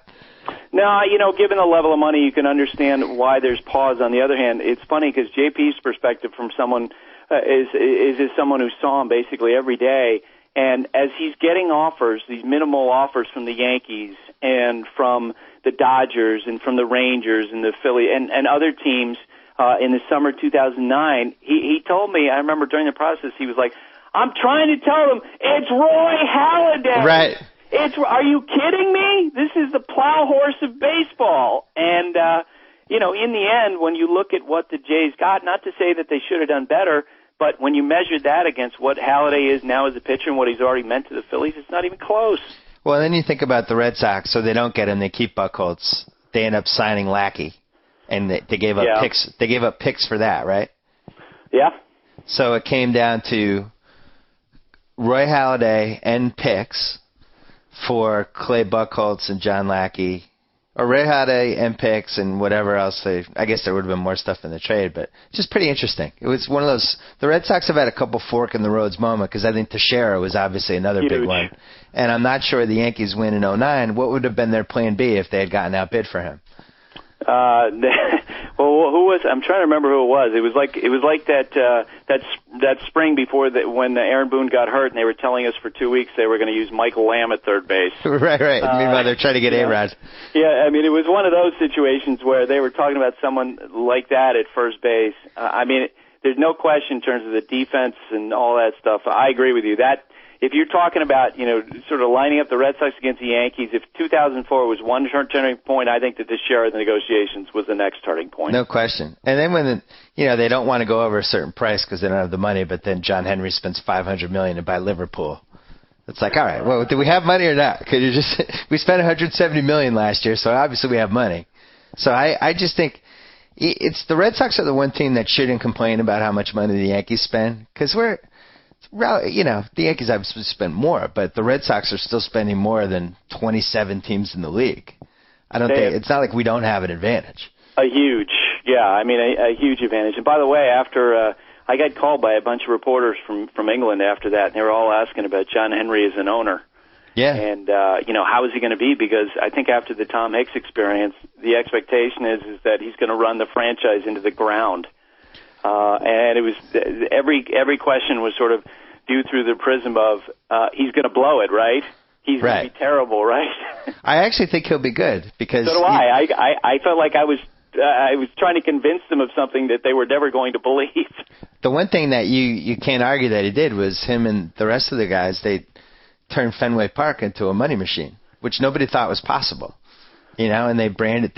[SPEAKER 6] No, you know, given the level of money, you can understand why there's pause. On the other hand, it's funny because JP's perspective from someone is someone who saw him basically every day. And as he's getting offers, these minimal offers from the Yankees and from the Dodgers and from the Rangers and the Philly and other teams in the summer 2009, he told me, I remember during the process, he was like, I'm trying to tell them, it's Roy Halladay.
[SPEAKER 5] Right.
[SPEAKER 6] Are you kidding me? This is the plow horse of baseball. And, you know, in the end, when you look at what the Jays got, not to say that they should have done better, but when you measure that against what Halladay is now as a pitcher and what he's already meant to the Phillies, it's not even close.
[SPEAKER 5] Well, then you think about the Red Sox, so they don't get him, they keep Buchholz. They end up signing Lackey, and they gave up picks. They gave up picks for that, right?
[SPEAKER 6] Yeah.
[SPEAKER 5] So it came down to Roy Halladay and picks for Clay Buchholz and John Lackey, or Roy Halladay and picks and whatever else I guess there would have been more stuff in the trade, but just pretty interesting. It was one of those. The Red Sox have had a couple fork in the roads moment because I think Teixeira was obviously another
[SPEAKER 6] huge
[SPEAKER 5] big one, and I'm not sure the Yankees win in 2009. What would have been their plan B if they had gotten outbid for him?
[SPEAKER 6] Well, who was? I'm trying to remember who it was. It was like that spring before when Aaron Boone got hurt, and they were telling us for 2 weeks they were going to use Michael Lamb at third base.
[SPEAKER 5] Right. Meanwhile, they're trying to get A-Rod.
[SPEAKER 6] Yeah, I mean, it was one of those situations where they were talking about someone like that at first base. I mean, there's no question in terms of the defense and all that stuff. I agree with you. That if you're talking about, sort of lining up the Red Sox against the Yankees, if 2004 was one turning point, I think that this year of the negotiations was the next turning point.
[SPEAKER 5] No question. And then when they don't want to go over a certain price because they don't have the money, but then John Henry spends $500 million to buy Liverpool. It's like, all right, well, do we have money or not? Could you just we spent $170 million last year, so obviously we have money. So I just think it's the Red Sox are the one team that shouldn't complain about how much money the Yankees spend, because the Yankees obviously spend more, but the Red Sox are still spending more than 27 teams in the league. I don't think it's not like we don't have an advantage.
[SPEAKER 6] A huge advantage. And by the way, after I got called by a bunch of reporters from England after that, and they were all asking about John Henry as an owner.
[SPEAKER 5] Yeah.
[SPEAKER 6] And, how is he going to be? Because I think after the Tom Hicks experience, the expectation is that he's going to run the franchise into the ground. And it was every question was sort of viewed through the prism of he's going to blow it, right? He's going to be terrible, right?
[SPEAKER 5] I actually think he'll be good because.
[SPEAKER 6] So do I. I felt like I was trying to convince them of something that they were never going to believe.
[SPEAKER 5] The one thing that you can't argue that he did was him and the rest of the guys, they turned Fenway Park into a money machine, which nobody thought was possible. And they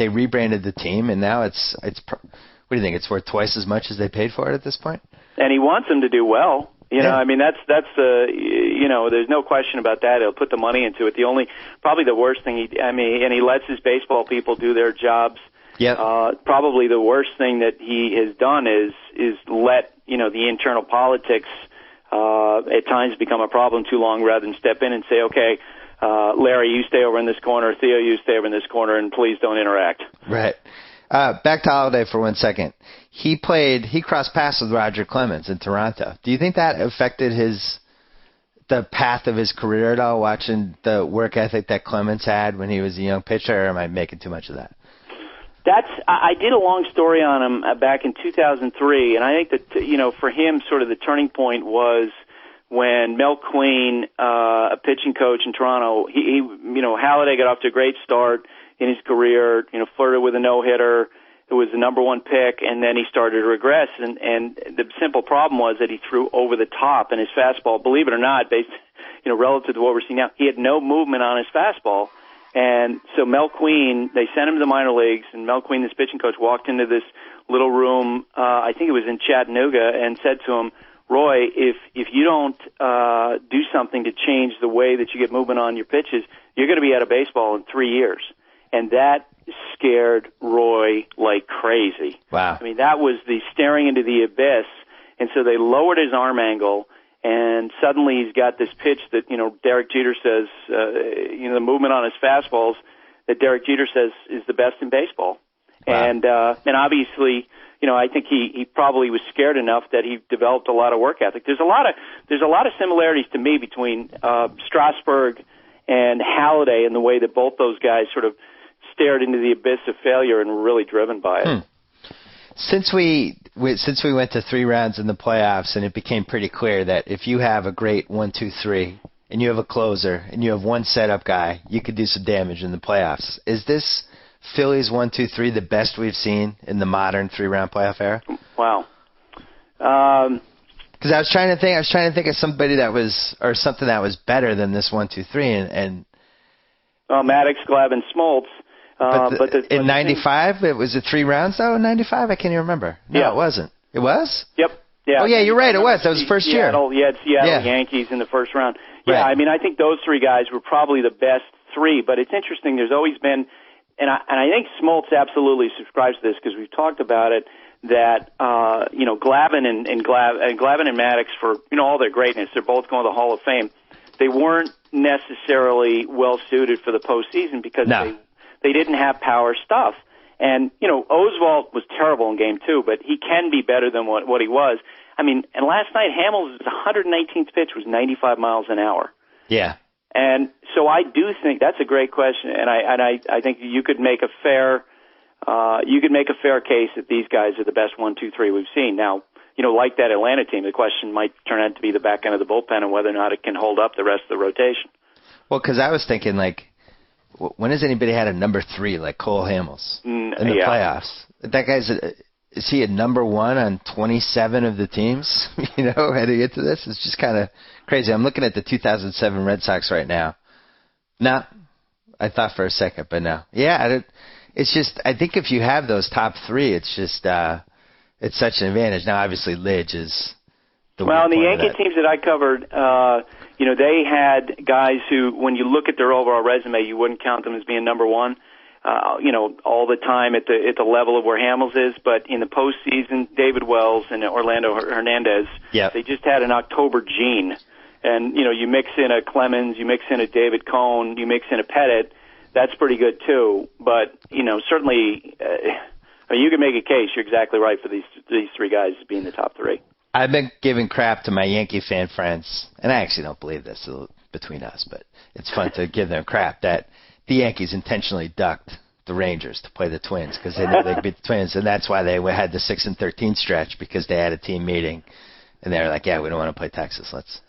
[SPEAKER 5] rebranded the team, and now it's what do you think? It's worth twice as much as they paid for it at this point? And
[SPEAKER 6] he wants them to do well. That's there's no question about that. He'll put the money into it. Probably the worst thing and he lets his baseball people do their jobs.
[SPEAKER 5] Yeah.
[SPEAKER 6] Probably the worst thing that he has done is let the internal politics at times become a problem too long, rather than step in and say, okay, Larry, you stay over in this corner, Theo, you stay over in this corner, and please don't interact.
[SPEAKER 5] Right. Back to Holiday for 1 second. He crossed paths with Roger Clemens in Toronto. Do you think that affected the path of his career at all, watching the work ethic that Clemens had when he was a young pitcher, or am I making too much of that?
[SPEAKER 6] I did a long story on him back in 2003, and I think that, for him, sort of the turning point was when Mel Queen, a pitching coach in Toronto, Halladay got off to a great start in his career, flirted with a no-hitter. It was the number one pick, and then he started to regress, and the simple problem was that he threw over the top, and his fastball, believe it or not, based, relative to what we're seeing now, he had no movement on his fastball. And so Mel Queen, they sent him to the minor leagues, and Mel Queen, this pitching coach, walked into this little room, I think it was in Chattanooga, and said to him, Roy, if you don't do something to change the way that you get movement on your pitches, you're going to be out of baseball in 3 years. And that scared Roy like crazy.
[SPEAKER 5] Wow.
[SPEAKER 6] That was the staring into the abyss. And so they lowered his arm angle, and suddenly he's got this pitch that, Derek Jeter says, the movement on his fastballs that Derek Jeter says is the best in baseball. Wow. And obviously, I think he probably was scared enough that he developed a lot of work ethic. There's a lot of similarities to me between Strasburg and Halladay in the way that both those guys sort of stared into the abyss of failure and were really driven by it.
[SPEAKER 5] Since we went to 3 rounds in the playoffs, and it became pretty clear that if you have a great 1-2-3 and you have a closer and you have one setup guy, you could do some damage in the playoffs. Is this Phillies 1-2-3 the best we've seen in the modern 3-round playoff era?
[SPEAKER 6] Wow.
[SPEAKER 5] Because I was trying to think of somebody that was, or something that was better than this 1-2-3, and
[SPEAKER 6] Maddox, Glavine, Smoltz.
[SPEAKER 5] In 95, it was 3 rounds, though, in 95? I can't even remember. No, It wasn't. It was?
[SPEAKER 6] Yep. Yeah.
[SPEAKER 5] Oh, yeah, you're right. It was. That was the first year.
[SPEAKER 6] You had Seattle Yankees in the first round. Yeah, right. I think those 3 guys were probably the best 3, but it's interesting. There's always been, and I think Smoltz absolutely subscribes to this because we've talked about it, that, Glavine and Maddox, for, all their greatness, they're both going to the Hall of Fame. They weren't necessarily well suited for the postseason because they didn't have power stuff. And, Oswalt was terrible in Game 2, but he can be better than what he was. And last night, Hamels' 119th pitch was 95 miles an hour.
[SPEAKER 5] Yeah.
[SPEAKER 6] And so I do think that's a great question, and I think you could make a fair case that these guys are the best 1-2-3 we've seen. Now, like that Atlanta team, the question might turn out to be the back end of the bullpen and whether or not it can hold up the rest of the rotation.
[SPEAKER 5] Well, because I was thinking, when has anybody had a number 3 like Cole Hamels in the playoffs? That guy's is he a number one on 27 of the teams, heading into this? It's just kind of crazy. I'm looking at the 2007 Red Sox right now. No, I thought for a second, but no. Yeah, it's just, I think if you have those top three, it's just, it's such an advantage. Now, obviously, Lidge is the
[SPEAKER 6] well, in the Yankee teams that I covered, they had guys who, when you look at their overall resume, you wouldn't count them as being number one. All the time at the level of where Hamels is, but in the postseason, David Wells and Orlando Hernandez, They just had an October gene. And, you mix in a Clemens, you mix in a David Cone, you mix in a Pettit, that's pretty good too. But, certainly, you can make a case, you're exactly right, for these three guys being the top three.
[SPEAKER 5] I've been giving crap to my Yankee fan friends, and I actually don't believe this between us, but it's fun to give them crap that the Yankees intentionally ducked the Rangers to play the Twins because they knew they'd beat the Twins, and that's why they had the 6-13 stretch, because they had a team meeting, and they were like, yeah, we don't want to play Texas. Let's.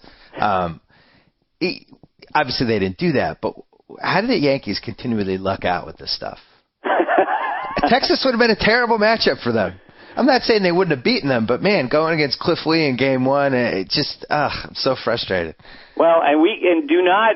[SPEAKER 5] Obviously, they didn't do that, but how did the Yankees continually luck out with this stuff? Texas would have been a terrible matchup for them. I'm not saying they wouldn't have beaten them, but, man, going against Cliff Lee in Game 1, it just, I'm so frustrated.
[SPEAKER 6] Well, and do not,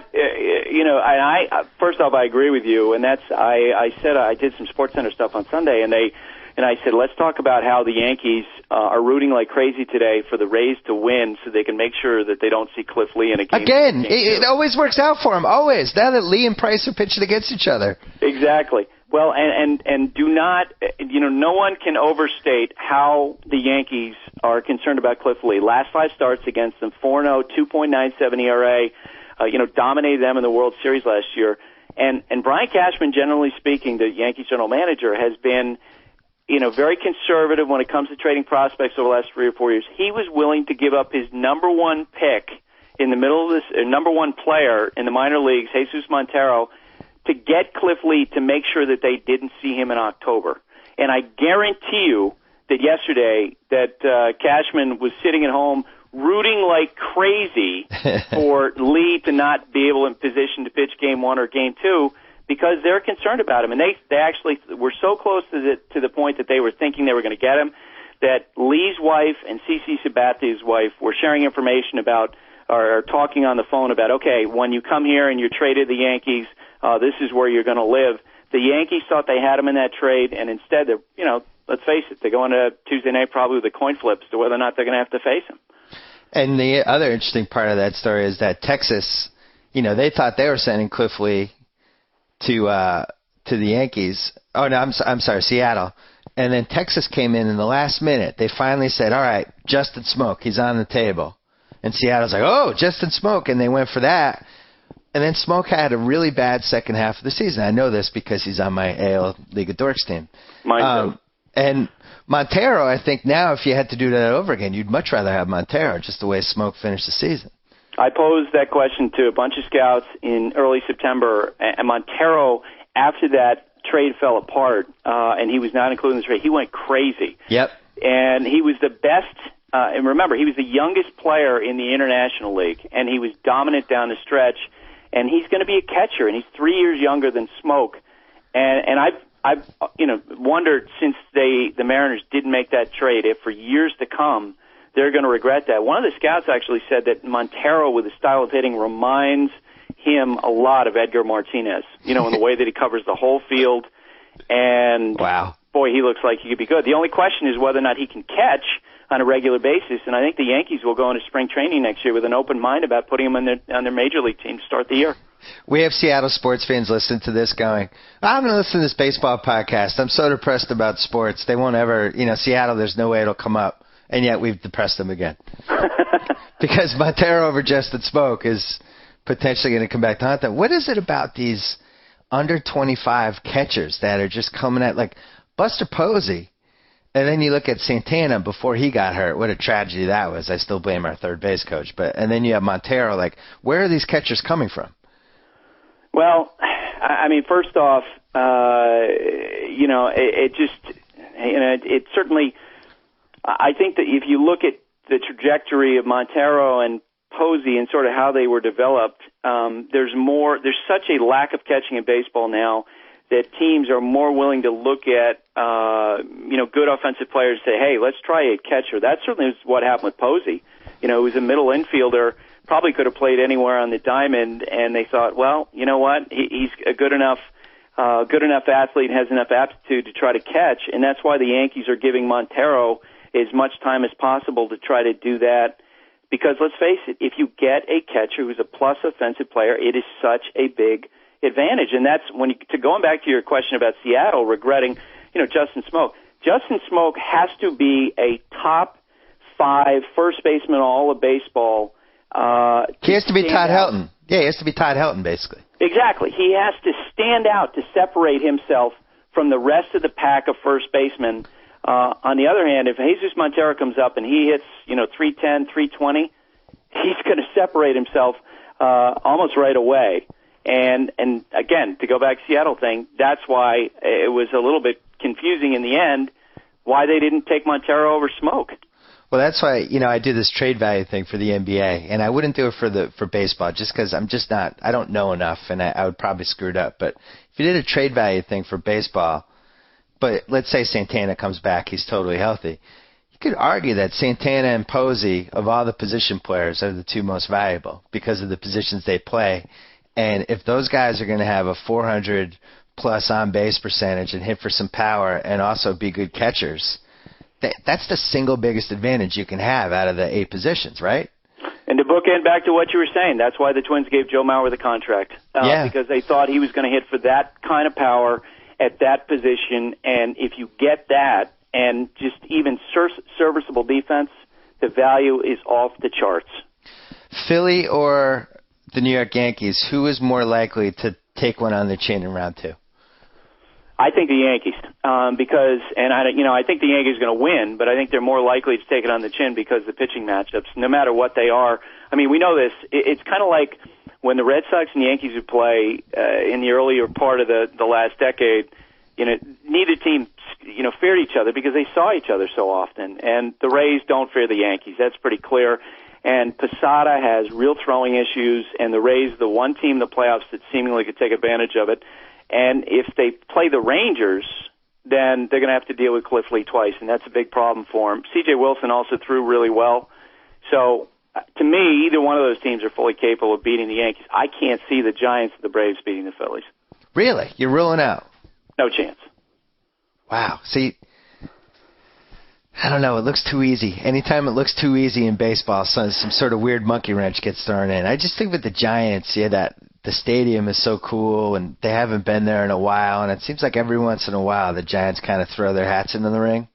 [SPEAKER 6] first off, I agree with you, and I said I did some SportsCenter stuff on Sunday, and I said, let's talk about how the Yankees are rooting like crazy today for the Rays to win so they can make sure that they don't see Cliff Lee in a game.
[SPEAKER 5] Again, it always works out for them, always. Now that Lee and Price are pitching against each other. Exactly.
[SPEAKER 6] Well, and do not, no one can overstate how the Yankees are concerned about Cliff Lee. Last 5 starts against them, 4-0, 2.97 ERA, dominated them in the World Series last year. And Brian Cashman, generally speaking, the Yankees general manager, has been, very conservative when it comes to trading prospects over the last 3 or 4 years. He was willing to give up his number one pick in the middle of this, number one player in the minor leagues, Jesus Montero, to get Cliff Lee to make sure that they didn't see him in October. And I guarantee you that yesterday that Cashman was sitting at home rooting like crazy for Lee to not be able in position to pitch Game 1 or Game 2 because they're concerned about him. And they actually were so close to the point that they were thinking they were going to get him that Lee's wife and CeCe Sabathia's wife were sharing information about or talking on the phone about, okay, when you come here and you're traded the Yankees, this is where you're going to live. The Yankees thought they had him in that trade, and instead, let's face it, they go into Tuesday night probably with a coin flip as to whether or not they're going to have to face him.
[SPEAKER 5] And the other interesting part of that story is that Texas, they thought they were sending Cliff Lee to the Yankees. Oh, no, I'm sorry, Seattle. And then Texas came in the last minute. They finally said, all right, Justin Smoke, he's on the table. And Seattle's like, oh, Justin Smoke, and they went for that. And then Smoke had a really bad second half of the season. I know this because he's on my AL League of Dorks team.
[SPEAKER 6] Mine too.
[SPEAKER 5] And Montero, I think now if you had to do that over again, you'd much rather have Montero, just the way Smoke finished the season.
[SPEAKER 6] I posed that question to a bunch of scouts in early September, and Montero, after that trade fell apart, and he was not included in the trade, he went crazy.
[SPEAKER 5] Yep.
[SPEAKER 6] And he was the best, and remember, he was the youngest player in the International League, and he was dominant down the stretch. And he's going to be a catcher, and he's 3 years younger than Smoke. And I've wondered since the Mariners didn't make that trade if for years to come they're going to regret that. One of the scouts actually said that Montero, with his style of hitting, reminds him a lot of Edgar Martinez. In the way that he covers the whole field. And
[SPEAKER 5] wow,
[SPEAKER 6] boy, he looks like he could be good. The only question is whether or not he can catch on a regular basis, and I think the Yankees will go into spring training next year with an open mind about putting him on their major league team to start the year.
[SPEAKER 5] We have Seattle sports fans listening to this going, I'm going to listen to this baseball podcast. I'm so depressed about sports. They won't ever, Seattle, there's no way it'll come up. And yet we've depressed them again. Because Montero over Justin Smoke is potentially going to come back to haunt them. What is it about these under 25 catchers that are just coming at, like Buster Posey? And then you look at Santana before he got hurt. What a tragedy that was. I still blame our third base coach. And then you have Montero. Like, where are these catchers coming from?
[SPEAKER 6] Well, I mean, first off, it certainly. I think that if you look at the trajectory of Montero and Posey and sort of how they were developed, there's such a lack of catching in baseball now that teams are more willing to look at, good offensive players and say, hey, let's try a catcher. That certainly is what happened with Posey. He was a middle infielder, probably could have played anywhere on the diamond, and they thought, well, you know what, he's a good enough athlete and has enough aptitude to try to catch, and that's why the Yankees are giving Montero as much time as possible to try to do that. Because let's face it, if you get a catcher who's a plus offensive player, it is such a big advantage. And that's going back to your question about Seattle regretting, Justin Smoak. Justin Smoak has to be a top 5 first baseman all of baseball.
[SPEAKER 5] He has to be Todd Helton. Yeah, he has to be Todd Helton, basically.
[SPEAKER 6] Exactly. He has to stand out to separate himself from the rest of the pack of first basemen. On the other hand, if Jesus Montero comes up and he hits, 310, 320, he's going to separate himself almost right away. And again, to go back to the Seattle thing, that's why it was a little bit confusing in the end why they didn't take Montero over Smoak.
[SPEAKER 5] Well, that's why, I do this trade value thing for the NBA, and I wouldn't do it for baseball just because I don't know enough, and I would probably screw it up. But if you did a trade value thing for baseball, but let's say Santana comes back, he's totally healthy, you could argue that Santana and Posey, of all the position players, are the 2 most valuable because of the positions they play. And if those guys are going to have a 400-plus on-base percentage and hit for some power and also be good catchers, that's the single biggest advantage you can have out of the 8 positions, right?
[SPEAKER 6] And to bookend back to what you were saying, that's why the Twins gave Joe Mauer the contract. Because they thought he was going to hit for that kind of power at that position. And if you get that and just even serviceable defense, the value is off the charts.
[SPEAKER 5] Philly or the New York Yankees, who is more likely to take one on the chin in round 2?
[SPEAKER 6] I think the Yankees, I think the Yankees are going to win, but I think they're more likely to take it on the chin because the pitching matchups, no matter what they are. I mean, we know this. It's kind of like when the Red Sox and Yankees would play in the earlier part of the last decade. Neither team, feared each other because they saw each other so often. And the Rays don't fear the Yankees. That's pretty clear. And Posada has real throwing issues, and the Rays, the one team in the playoffs that seemingly could take advantage of it. And if they play the Rangers, then they're going to have to deal with Cliff Lee twice, and that's a big problem for him. C.J. Wilson also threw really well. So, to me, either one of those teams are fully capable of beating the Yankees. I can't see the Giants or the Braves beating the Phillies.
[SPEAKER 5] Really? You're ruling out?
[SPEAKER 6] No chance.
[SPEAKER 5] Wow. See, I don't know. It looks too easy. Anytime it looks too easy in baseball, some sort of weird monkey wrench gets thrown in. I just think with the Giants, that the stadium is so cool, and they haven't been there in a while, and it seems like every once in a while the Giants kind of throw their hats into the ring.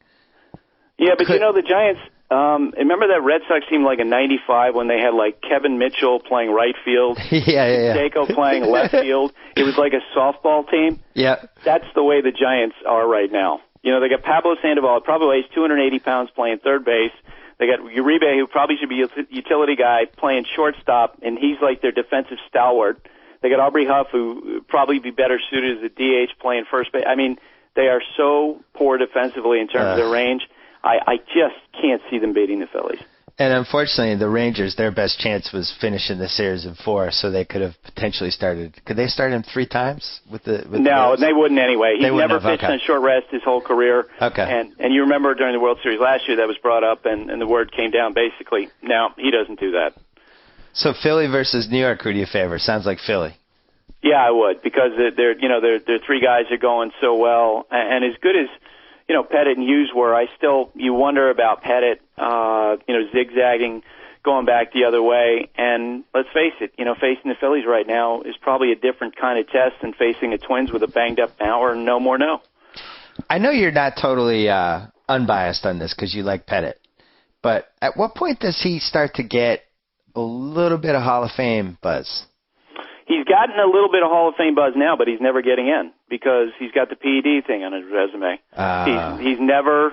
[SPEAKER 6] Yeah, but the Giants, remember that Red Sox team like in '95 when they had like Kevin Mitchell playing right field,
[SPEAKER 5] yeah.
[SPEAKER 6] Daco playing left field? It was like a softball team.
[SPEAKER 5] Yeah.
[SPEAKER 6] That's the way the Giants are right now. They got Pablo Sandoval, probably weighs 280 pounds, playing third base. They got Uribe, who probably should be a utility guy, playing shortstop, and he's like their defensive stalwart. They got Aubrey Huff, who would probably be better suited as a DH playing first base. I mean, they are so poor defensively in terms of their range. I just can't see them beating the Phillies.
[SPEAKER 5] And unfortunately, the Rangers, their best chance was finishing the series in 4, so they could have potentially started. Could they start him 3 times with the
[SPEAKER 6] No,
[SPEAKER 5] Bears?
[SPEAKER 6] They wouldn't anyway. He never pitched on a short rest his whole career.
[SPEAKER 5] Okay.
[SPEAKER 6] And you remember during the World Series last year that was brought up, and the word came down basically. No, he doesn't do that. So
[SPEAKER 5] Philly versus New York, who do you favor? Sounds like Philly.
[SPEAKER 6] Yeah, I would, because they're 3 guys are going so well, and as good as Pettit and Hughes were, you wonder about Pettit, zigzagging, going back the other way, and let's face it, facing the Phillies right now is probably a different kind of test than facing the Twins with a banged up Bauer and no more no.
[SPEAKER 5] I know you're not totally unbiased on this because you like Pettit, but at what point does he start to get a little bit of Hall of Fame buzz?
[SPEAKER 6] He's gotten a little bit of Hall of Fame buzz now, but he's never getting in because he's got the PED thing on his resume. He's never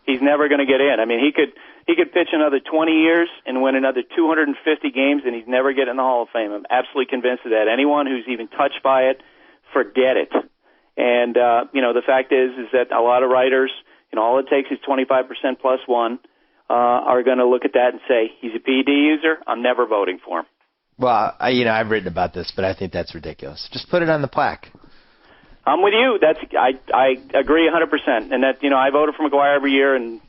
[SPEAKER 6] going to get in. I mean, he could pitch another 20 years and win another 250 games, and he's never getting in the Hall of Fame. I'm absolutely convinced of that. Anyone who's even touched by it, forget it. And the fact is that a lot of writers, all it takes is 25% plus one, are going to look at that and say he's a PED user. I'm never voting for him.
[SPEAKER 5] Well, I've written about this, but I think that's ridiculous. Just put it on the plaque.
[SPEAKER 6] I'm with you. I agree 100%. And that, I voted for McGuire every year, and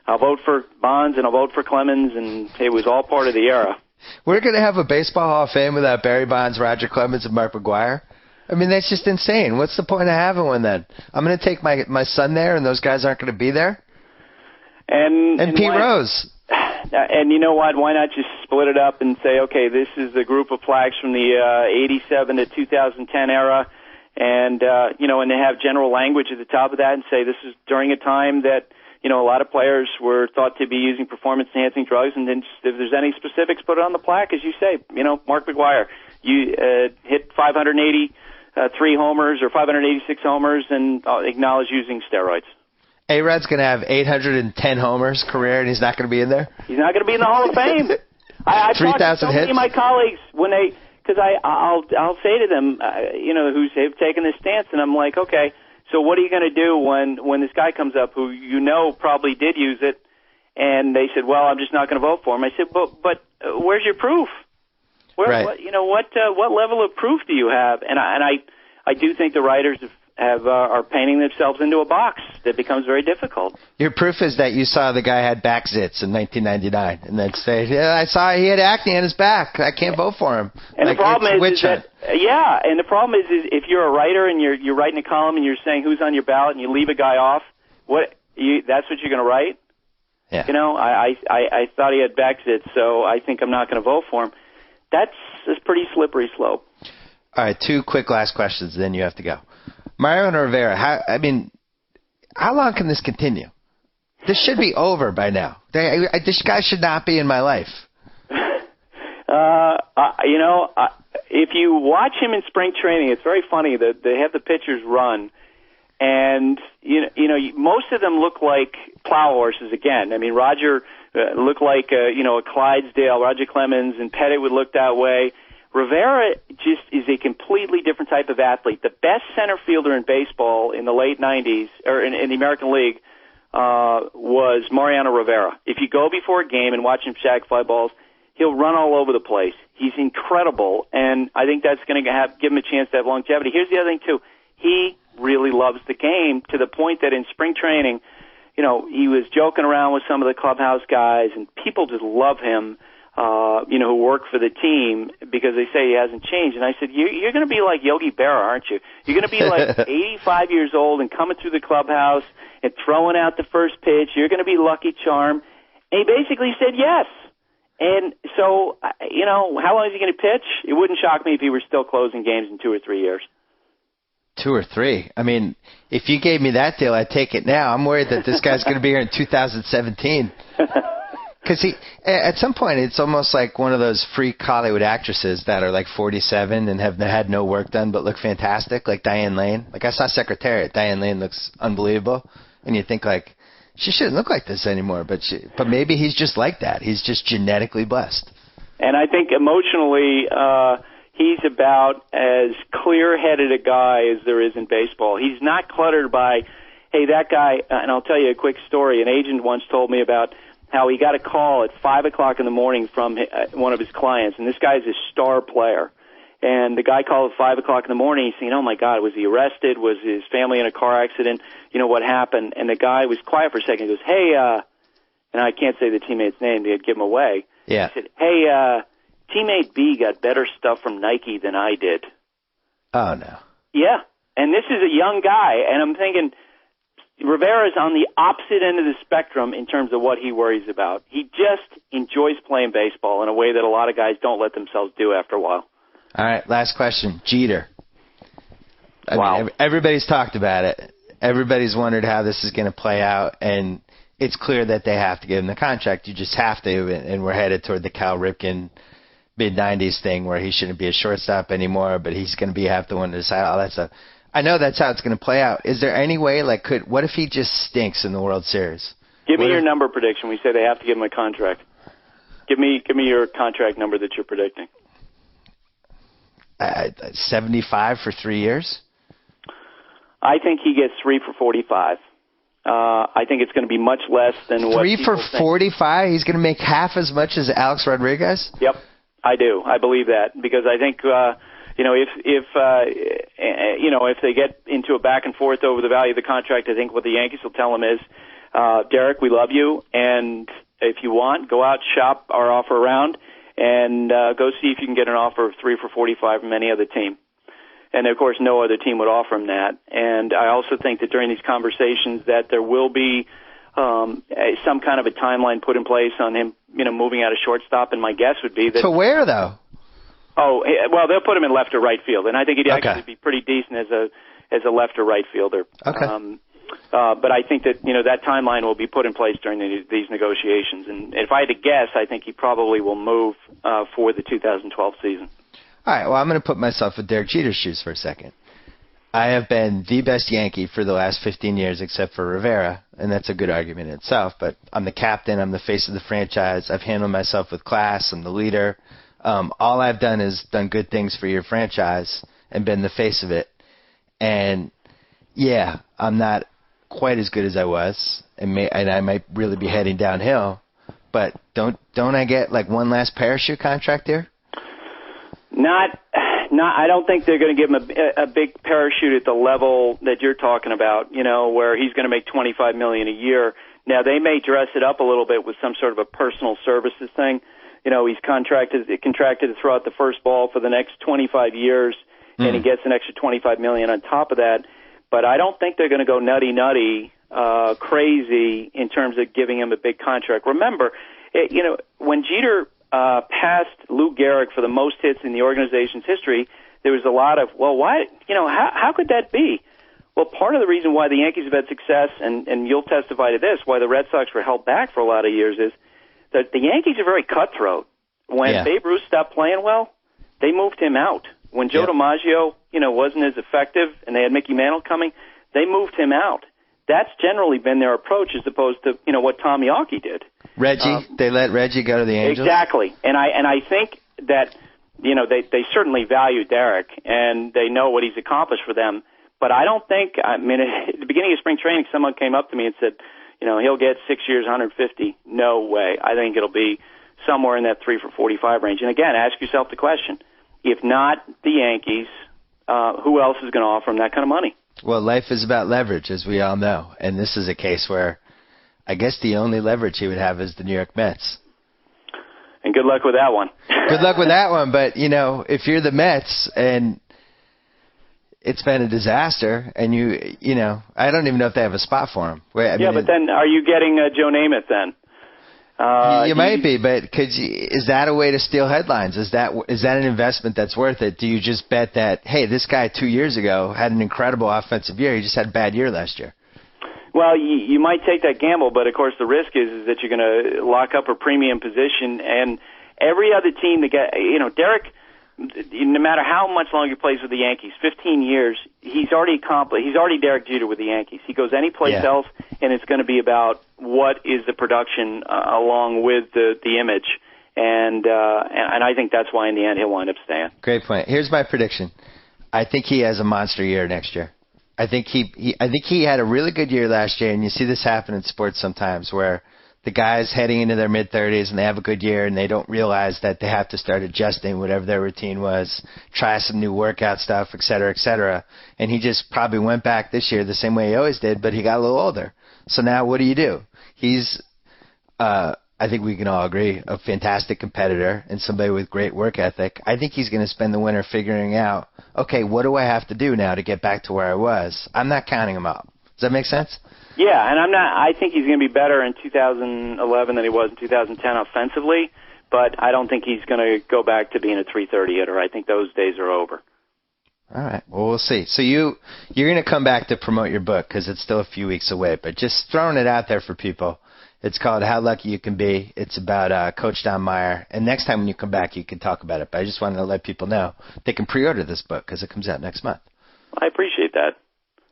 [SPEAKER 6] I'll vote for Bonds, and I'll vote for Clemens, and it was all part of the era.
[SPEAKER 5] We're going to have a baseball Hall of Fame without Barry Bonds, Roger Clemens, and Mark McGuire? I mean, that's just insane. What's the point of having one then? I'm going to take my son there, and those guys aren't going to be there? And Pete Rose.
[SPEAKER 6] And you know what? Why not just split it up and say, okay, this is a group of plaques from the 87 to 2010 era, and and they have general language at the top of that and say this is during a time that a lot of players were thought to be using performance-enhancing drugs, and then if there's any specifics, put it on the plaque, as you say. Mark McGuire, you hit 583 homers or 586 homers and acknowledge using steroids.
[SPEAKER 5] A-Rod's going to have 810 homers career, and he's not going to be in there?
[SPEAKER 6] He's not going to be in the Hall of Fame. I've talked to so many of my colleagues because I'll say to them, who've taken this stance, and I'm like, okay, so what are you going to do when this guy comes up who probably did use it, and they said, well, I'm just not going to vote for him. I said, but where's your proof?
[SPEAKER 5] Right.
[SPEAKER 6] What level of proof do you have? And I do think the writers are painting themselves into a box that becomes very difficult.
[SPEAKER 5] Your proof is that you saw the guy had back zits in 1999, and then say, yeah, I saw he had acne on his back. I can't vote for him.
[SPEAKER 6] And the problem is that and the problem is if you're a writer and you're writing a column and you're saying who's on your ballot and you leave a guy off, that's what you're going to write?
[SPEAKER 5] Yeah.
[SPEAKER 6] I thought he had back zits, so I think I'm not going to vote for him. That's a pretty slippery slope.
[SPEAKER 5] All right, 2 quick last questions, then you have to go. Mariano Rivera, how long can this continue? This should be over by now. This guy should not be in my life.
[SPEAKER 6] If you watch him in spring training, it's very funny that they have the pitchers run, and most of them look like plow horses again. I mean, Roger looked like a Clydesdale. Roger Clemens and Pettit would look that way. Rivera just is a completely different type of athlete. The best center fielder in baseball in the late 90s, or in the American League, was Mariano Rivera. If you go before a game and watch him shag fly balls, he'll run all over the place. He's incredible, and I think that's going to give him a chance to have longevity. Here's the other thing, too. He really loves the game to the point that in spring training, he was joking around with some of the clubhouse guys, and people just love him. Who work for the team because they say he hasn't changed. And I said, you're going to be like Yogi Berra, aren't you? You're going to be like 85 years old and coming through the clubhouse and throwing out the first pitch. You're going to be Lucky Charm. And he basically said yes. And so, how long is he going to pitch? It wouldn't shock me if he were still closing games in 2 or 3 years.
[SPEAKER 5] 2 or 3. I mean, if you gave me that deal, I'd take it now. I'm worried that this guy's going to be here in 2017. Because at some point, it's almost like one of those freak Hollywood actresses that are like 47 and have had no work done but look fantastic, like Diane Lane. Like I saw Secretariat. Diane Lane looks unbelievable. And you think like, she shouldn't look like this anymore. But maybe he's just like that. He's just genetically blessed. And
[SPEAKER 6] I think emotionally, he's about as clear-headed a guy as there is in baseball. He's not cluttered by, hey, that guy, and I'll tell you a quick story. An agent once told me about how he got a call at 5 o'clock in the morning from one of his clients, and this guy's a star player. And the guy called at 5 o'clock in the morning. He's saying, oh, my God, was he arrested? Was his family in a car accident? What happened? And the guy was quiet for a second. He goes, hey, and I can't say the teammate's name. They'd give him away.
[SPEAKER 5] Yeah.
[SPEAKER 6] He said, hey, teammate B got better stuff from Nike than I did.
[SPEAKER 5] Oh, no.
[SPEAKER 6] Yeah. And this is a young guy, and I'm thinking – Rivera's on the opposite end of the spectrum in terms of what he worries about. He just enjoys playing baseball in a way that a lot of guys don't let themselves do after a while.
[SPEAKER 5] All right, last question. Jeter.
[SPEAKER 6] Wow.
[SPEAKER 5] I mean, everybody's talked about it. Everybody's wondered how this is going to play out, and it's clear that they have to give him the contract. You just have to, and we're headed toward the Cal Ripken mid-'90s thing where he shouldn't be a shortstop anymore, but he's going to have the one to decide all that stuff. I know that's how it's going to play out. Is there any way, what if he just stinks in the World Series?
[SPEAKER 6] Give me your number prediction. We say they have to give him a contract. Give me your contract number that you're predicting.
[SPEAKER 5] 75 for 3 years?
[SPEAKER 6] I think he gets 3 for 45. I think it's going to be much less than what
[SPEAKER 5] 3 for 45? He's going to make half as much as Alex Rodriguez?
[SPEAKER 6] Yep, I do. I believe that because I think if they get into a back and forth over the value of the contract, I think what the Yankees will tell him is, Derek, we love you, and if you want, go out, shop our offer around, and go see if you can get an offer of 3 for $45 from any other team. And, of course, no other team would offer him that. And I also think that during these conversations that there will be some kind of a timeline put in place on him, moving out of shortstop. And my guess would be that...
[SPEAKER 5] To where, though?
[SPEAKER 6] Oh, well, they'll put him in left or right field. And I think he'd actually be pretty decent as a left or right fielder.
[SPEAKER 5] Okay.
[SPEAKER 6] But I think that, that timeline will be put in place during these negotiations. And if I had to guess, I think he probably will move for the 2012 season.
[SPEAKER 5] All right, well, I'm going to put myself in Derek Jeter's shoes for a second. I have been the best Yankee for the last 15 years except for Rivera, and that's a good argument in itself. But I'm the captain. I'm the face of the franchise. I've handled myself with class. I'm the leader. All I've done is done good things for your franchise and been the face of it. And, yeah, I'm not quite as good as I was, and I might really be heading downhill. But don't I get, like, one last parachute contract here?
[SPEAKER 6] I don't think they're going to give him a big parachute at the level that you're talking about, where he's going to make $25 million a year. Now, they may dress it up a little bit with some sort of a personal services thing. He's contracted to throw out the first ball for the next 25 years, and he gets an extra $25 million on top of that. But I don't think they're going to go nutty, crazy in terms of giving him a big contract. Remember, when Jeter passed Lou Gehrig for the most hits in the organization's history, there was a lot of, well, why, how could that be? Well, part of the reason why the Yankees have had success, and you'll testify to this, why the Red Sox were held back for a lot of years, is that the Yankees are very cutthroat. When Babe Ruth stopped playing well, they moved him out. When Joe DiMaggio, wasn't as effective, and they had Mickey Mantle coming, they moved him out. That's generally been their approach, as opposed to what Tom Yawkey did.
[SPEAKER 5] Reggie, they let Reggie go to the Angels.
[SPEAKER 6] Exactly, and I think that they certainly value Derek, and they know what he's accomplished for them. But I don't think. I mean, at the beginning of spring training, someone came up to me and said, he'll get 6 years, 150. No way. I think it'll be somewhere in that 3 for $45 range. And again, ask yourself the question: if not the Yankees, who else is going to offer him that kind of money?
[SPEAKER 5] Well, life is about leverage, as we all know, and this is a case where I guess the only leverage he would have is the New York Mets.
[SPEAKER 6] And good luck with that one.
[SPEAKER 5] Good luck with that one, but, if you're the Mets and it's been a disaster and I don't even know if they have a spot for him. But
[SPEAKER 6] then are you getting Joe Namath then?
[SPEAKER 5] You might be, but is that a way to steal headlines? Is that an investment that's worth it? Do you just bet that, hey, this guy 2 years ago had an incredible offensive year. He just had a bad year last year.
[SPEAKER 6] Well, you might take that gamble, but, of course, the risk is that you're going to lock up a premium position. And every other team that Derek, no matter how much longer he plays with the Yankees, 15 years, he's already accomplished. He's already Derek Jeter with the Yankees. He goes any place else, and it's going to be about what is the production along with the image. And I think that's why in the end he'll wind up staying.
[SPEAKER 5] Great point. Here's my prediction. I think he has a monster year next year. I think he had a really good year last year, and you see this happen in sports sometimes where the guys heading into their mid-30s and they have a good year and they don't realize that they have to start adjusting whatever their routine was, try some new workout stuff, et cetera, et cetera. And he just probably went back this year the same way he always did, but he got a little older. So now what do? He's, I think we can all agree, a fantastic competitor and somebody with great work ethic. I think he's going to spend the winter figuring out, okay, what do I have to do now to get back to where I was? I'm not counting him out. Does that make sense?
[SPEAKER 6] Yeah, and I think he's going to be better in 2011 than he was in 2010 offensively, but I don't think he's going to go back to being a 330 hitter. I think those days are over.
[SPEAKER 5] All right. Well, we'll see. So you're going to come back to promote your book because it's still a few weeks away, but just throwing it out there for people. It's called How Lucky You Can Be. It's about Coach Don Meyer. And next time when you come back, you can talk about it. But I just wanted to let people know they can pre-order this book because it comes out next month.
[SPEAKER 6] I appreciate that.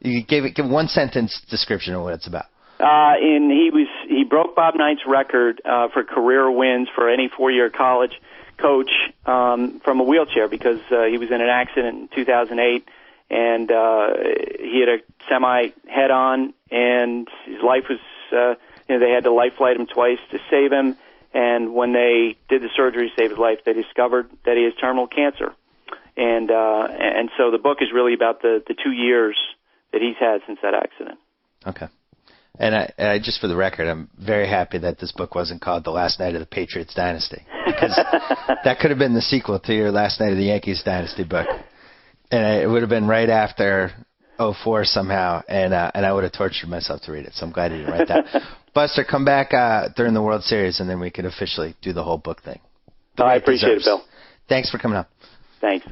[SPEAKER 5] You give one sentence description of what it's about.
[SPEAKER 6] He broke Bob Knight's record for career wins for any 4-year college coach from a wheelchair because he was in an accident in 2008 and he had a semi head-on and his life was they had to life flight him twice to save him, and when they did the surgery to save his life, they discovered that he has terminal cancer. And so the book is really about the 2 years that he's had since that accident.
[SPEAKER 5] Okay. And I just for the record, I'm very happy that this book wasn't called The Last Night of the Patriots Dynasty, because that could have been the sequel to your Last Night of the Yankees Dynasty book. And it would have been right after 2004 somehow, and I would have tortured myself to read it. So I'm glad you didn't write that. Buster, come back during the World Series, and then we could officially do the whole book thing.
[SPEAKER 6] I appreciate it, Bill.
[SPEAKER 5] Thanks for coming up.
[SPEAKER 6] Thanks.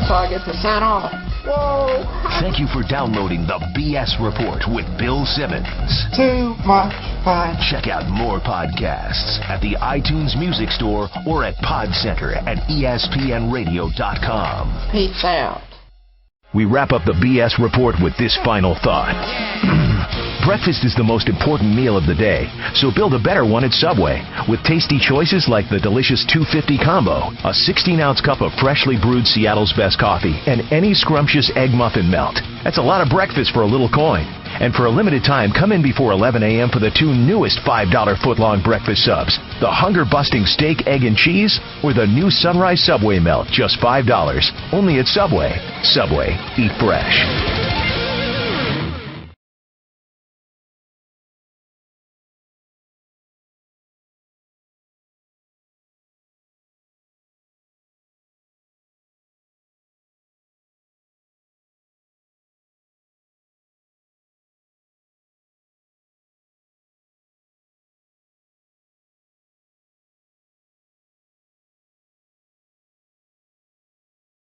[SPEAKER 4] So I get to sign off. Whoa!
[SPEAKER 1] Thank you for downloading the BS Report with Bill Simmons.
[SPEAKER 4] Too much fun.
[SPEAKER 1] Check out more podcasts at the iTunes Music Store or at PodCenter at ESPNRadio.com.
[SPEAKER 4] Peace out.
[SPEAKER 1] We wrap up the BS Report with this final thought. Breakfast is the most important meal of the day, so build a better one at Subway with tasty choices like the delicious 250 combo, a 16-ounce cup of freshly brewed Seattle's best coffee, and any scrumptious egg muffin melt. That's a lot of breakfast for a little coin. And for a limited time, come in before 11 a.m. for the 2 newest $5 footlong breakfast subs, the hunger-busting steak, egg, and cheese, or the new Sunrise Subway Melt, just $5. Only at Subway. Subway. Eat fresh.